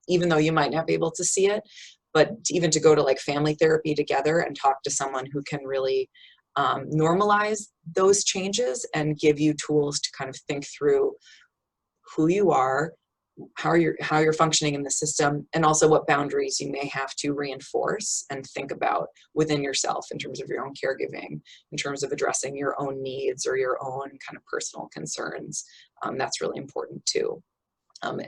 even though you might not be able to see it, but even to go to like family therapy together and talk to someone who can really normalize those changes and give you tools to kind of think through who you are, how you're functioning in the system, and also what boundaries you may have to reinforce and think about within yourself in terms of your own caregiving, in terms of addressing your own needs or your own kind of personal concerns. That's really important too.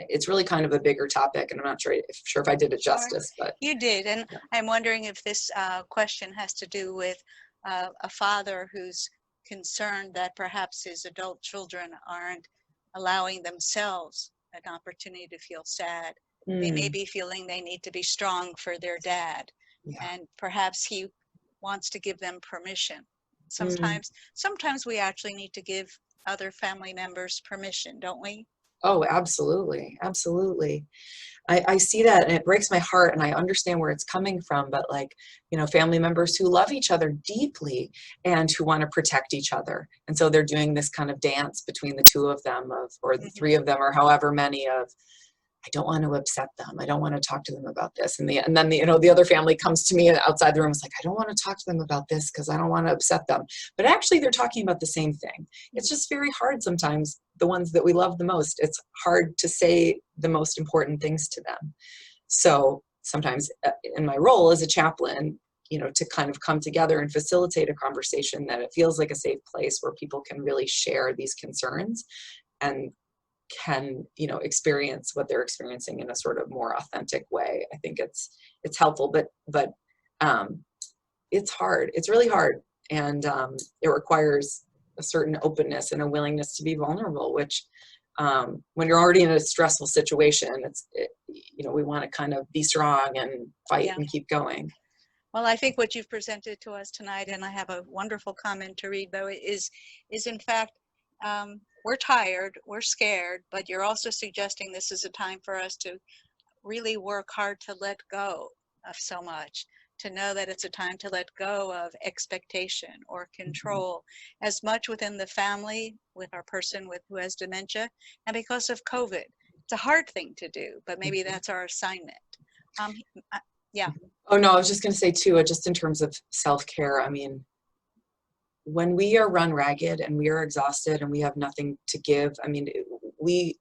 It's really kind of a bigger topic, and I'm not sure if I did it justice, but you did. And yeah. I'm wondering if this question has to do with a father who's concerned that perhaps his adult children aren't allowing themselves an opportunity to feel sad. They may be feeling they need to be strong for their dad, and perhaps he wants to give them permission. Sometimes we actually need to give other family members permission, don't we? Oh, absolutely. Absolutely. I see that, and it breaks my heart, and I understand where it's coming from, but like, family members who love each other deeply and who want to protect each other. And so they're doing this kind of dance between the two of them or the three of them, or however many of, I don't want to upset them. I don't want to talk to them about this. And then the other family comes to me outside the room. It's like, I don't want to talk to them about this because I don't want to upset them. But actually they're talking about the same thing. It's just very hard sometimes, the ones that we love the most, it's hard to say the most important things to them. So sometimes in my role as a chaplain, to kind of come together and facilitate a conversation that it feels like a safe place where people can really share these concerns and can experience what they're experiencing in a sort of more authentic way. I think it's helpful, but it's hard. It's really hard, and it requires a certain openness and a willingness to be vulnerable, which when you're already in a stressful situation, we want to kind of be strong and fight and keep going. Well, I think what you've presented to us tonight, and I have a wonderful comment to read, though, is in fact, we're tired, we're scared, but you're also suggesting this is a time for us to really work hard to let go of so much, to know that it's a time to let go of expectation or control as much within the family with our person who has dementia. And because of COVID, it's a hard thing to do, but maybe that's our assignment. Yeah. Oh, no, I was just going to say too, just in terms of self-care, I mean, when we are run ragged and we are exhausted and we have nothing to give, you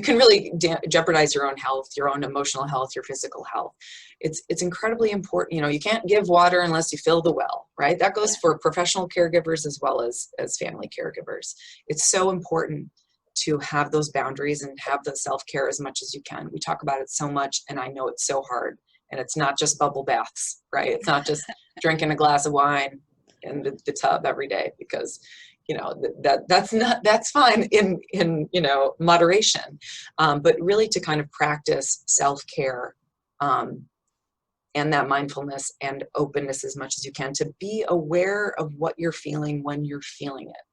can really jeopardize your own health, your own emotional health, your physical health. It's incredibly important. You can't give water unless you fill the well, right? That goes for professional caregivers as well as family caregivers. It's so important to have those boundaries and have the self-care as much as you can. We talk about it so much, and I know it's so hard. And it's not just bubble baths, right? It's not just drinking a glass of wine in the tub every day, because that's fine in moderation, but really to kind of practice self-care and that mindfulness and openness as much as you can, to be aware of what you're feeling when you're feeling it,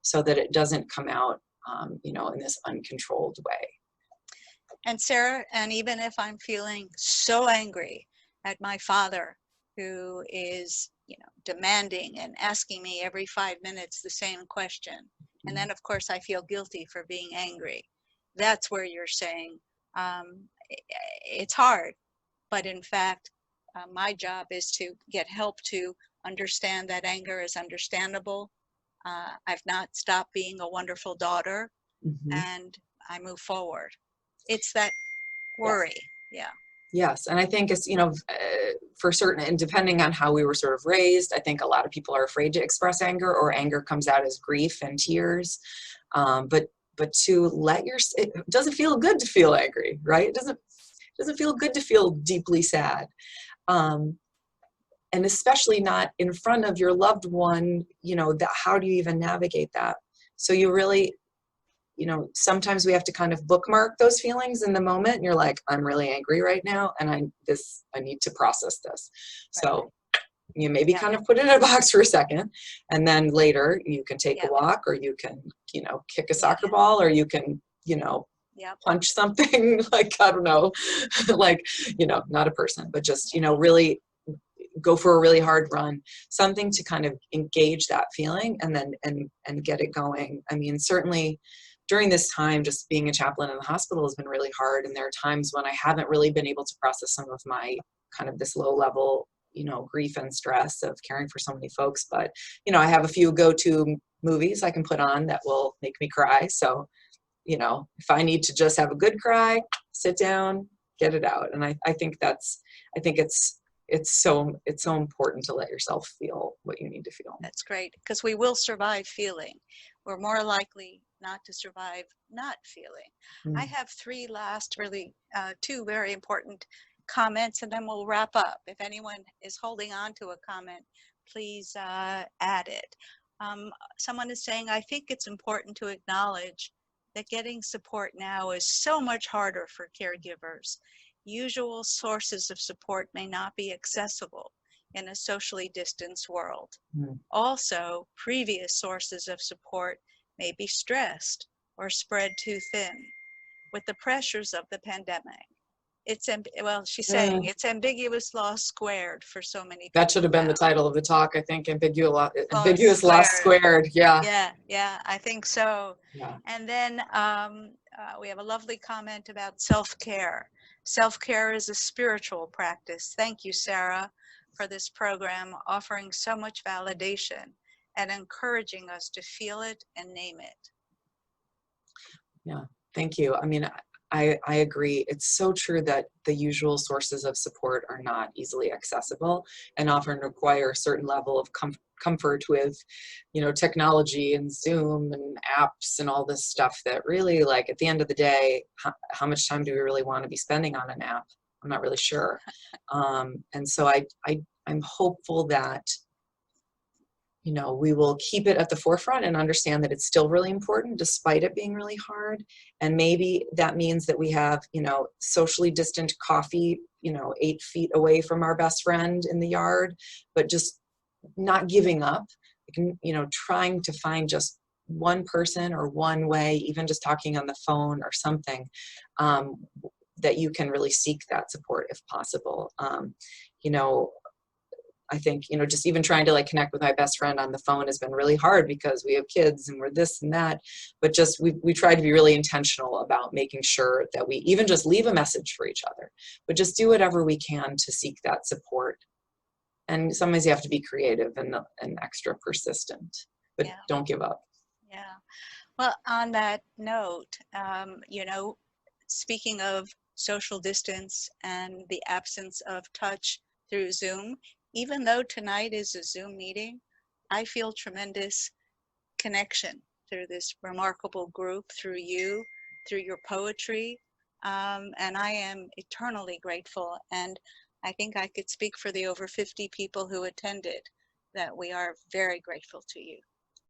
so that it doesn't come out in this uncontrolled way. And Sarah, and even if I'm feeling so angry at my father, who is, demanding and asking me every 5 minutes the same question, and then of course I feel guilty for being angry, that's where you're saying it's hard, but in fact my job is to get help to understand that anger is understandable. I've not stopped being a wonderful daughter, and I move forward. It's that worry. Yes. And I think it's, for certain, and depending on how we were sort of raised, I think a lot of people are afraid to express anger, or anger comes out as grief and tears. But but to it doesn't feel good to feel angry, right? It doesn't feel good to feel deeply sad. And especially not in front of your loved one, how do you even navigate that? So you really, sometimes we have to kind of bookmark those feelings in the moment. And you're like, I'm really angry right now, and I need to process this. Right. So you maybe kind of put it in a box for a second, and then later you can take a walk, or you can, kick a soccer ball, or you can, punch something, like, I don't know, like, not a person, but just, really go for a really hard run, something to kind of engage that feeling and then and get it going. I mean, certainly during this time, just being a chaplain in the hospital has been really hard, and there are times when I haven't really been able to process some of my kind of this low level, grief and stress of caring for so many folks. But I have a few go-to movies I can put on that will make me cry. So if I need to just have a good cry, sit down, get it out. And I think it's so important to let yourself feel what you need to feel. That's great, because we will survive feeling. We're more likely not to survive not feeling. I have two very important comments, and then we'll wrap up. If anyone is holding on to a comment, please add it. Someone is saying, I think it's important to acknowledge that getting support now is so much harder for caregivers. Usual sources of support may not be accessible in a socially distanced world. Also, previous sources of support may be stressed or spread too thin. With the pressures of the pandemic, she's saying it's ambiguous loss squared for so many people. That should have been the title of the talk, I think. Ambiguous loss squared. Yeah, I think so. Yeah. And then we have a lovely comment about self-care. Self-care is a spiritual practice. Thank you, Sarah, for this program, offering so much validation and encouraging us to feel it and name it. Yeah, thank you. I mean, I agree. It's so true that the usual sources of support are not easily accessible and often require a certain level of comfort with, technology and Zoom and apps and all this stuff that really, like, at the end of the day, how much time do we really want to be spending on an app? I'm not really sure. And so I'm hopeful that, we will keep it at the forefront and understand that it's still really important despite it being really hard. And maybe that means that we have, socially distant coffee, 8 feet away from our best friend in the yard, but just not giving up, trying to find just one person or one way, even just talking on the phone or something, that you can really seek that support if possible. I think, just even trying to connect with my best friend on the phone has been really hard because we have kids and we're this and that, but just we try to be really intentional about making sure that we even just leave a message for each other, but just do whatever we can to seek that support. And sometimes you have to be creative and extra persistent, but don't give up. Yeah. Well, on that note, speaking of social distance and the absence of touch through Zoom, even though tonight is a Zoom meeting, I feel tremendous connection through this remarkable group, through you, through your poetry, and I am eternally grateful. And I think I could speak for the over 50 people who attended that we are very grateful to you.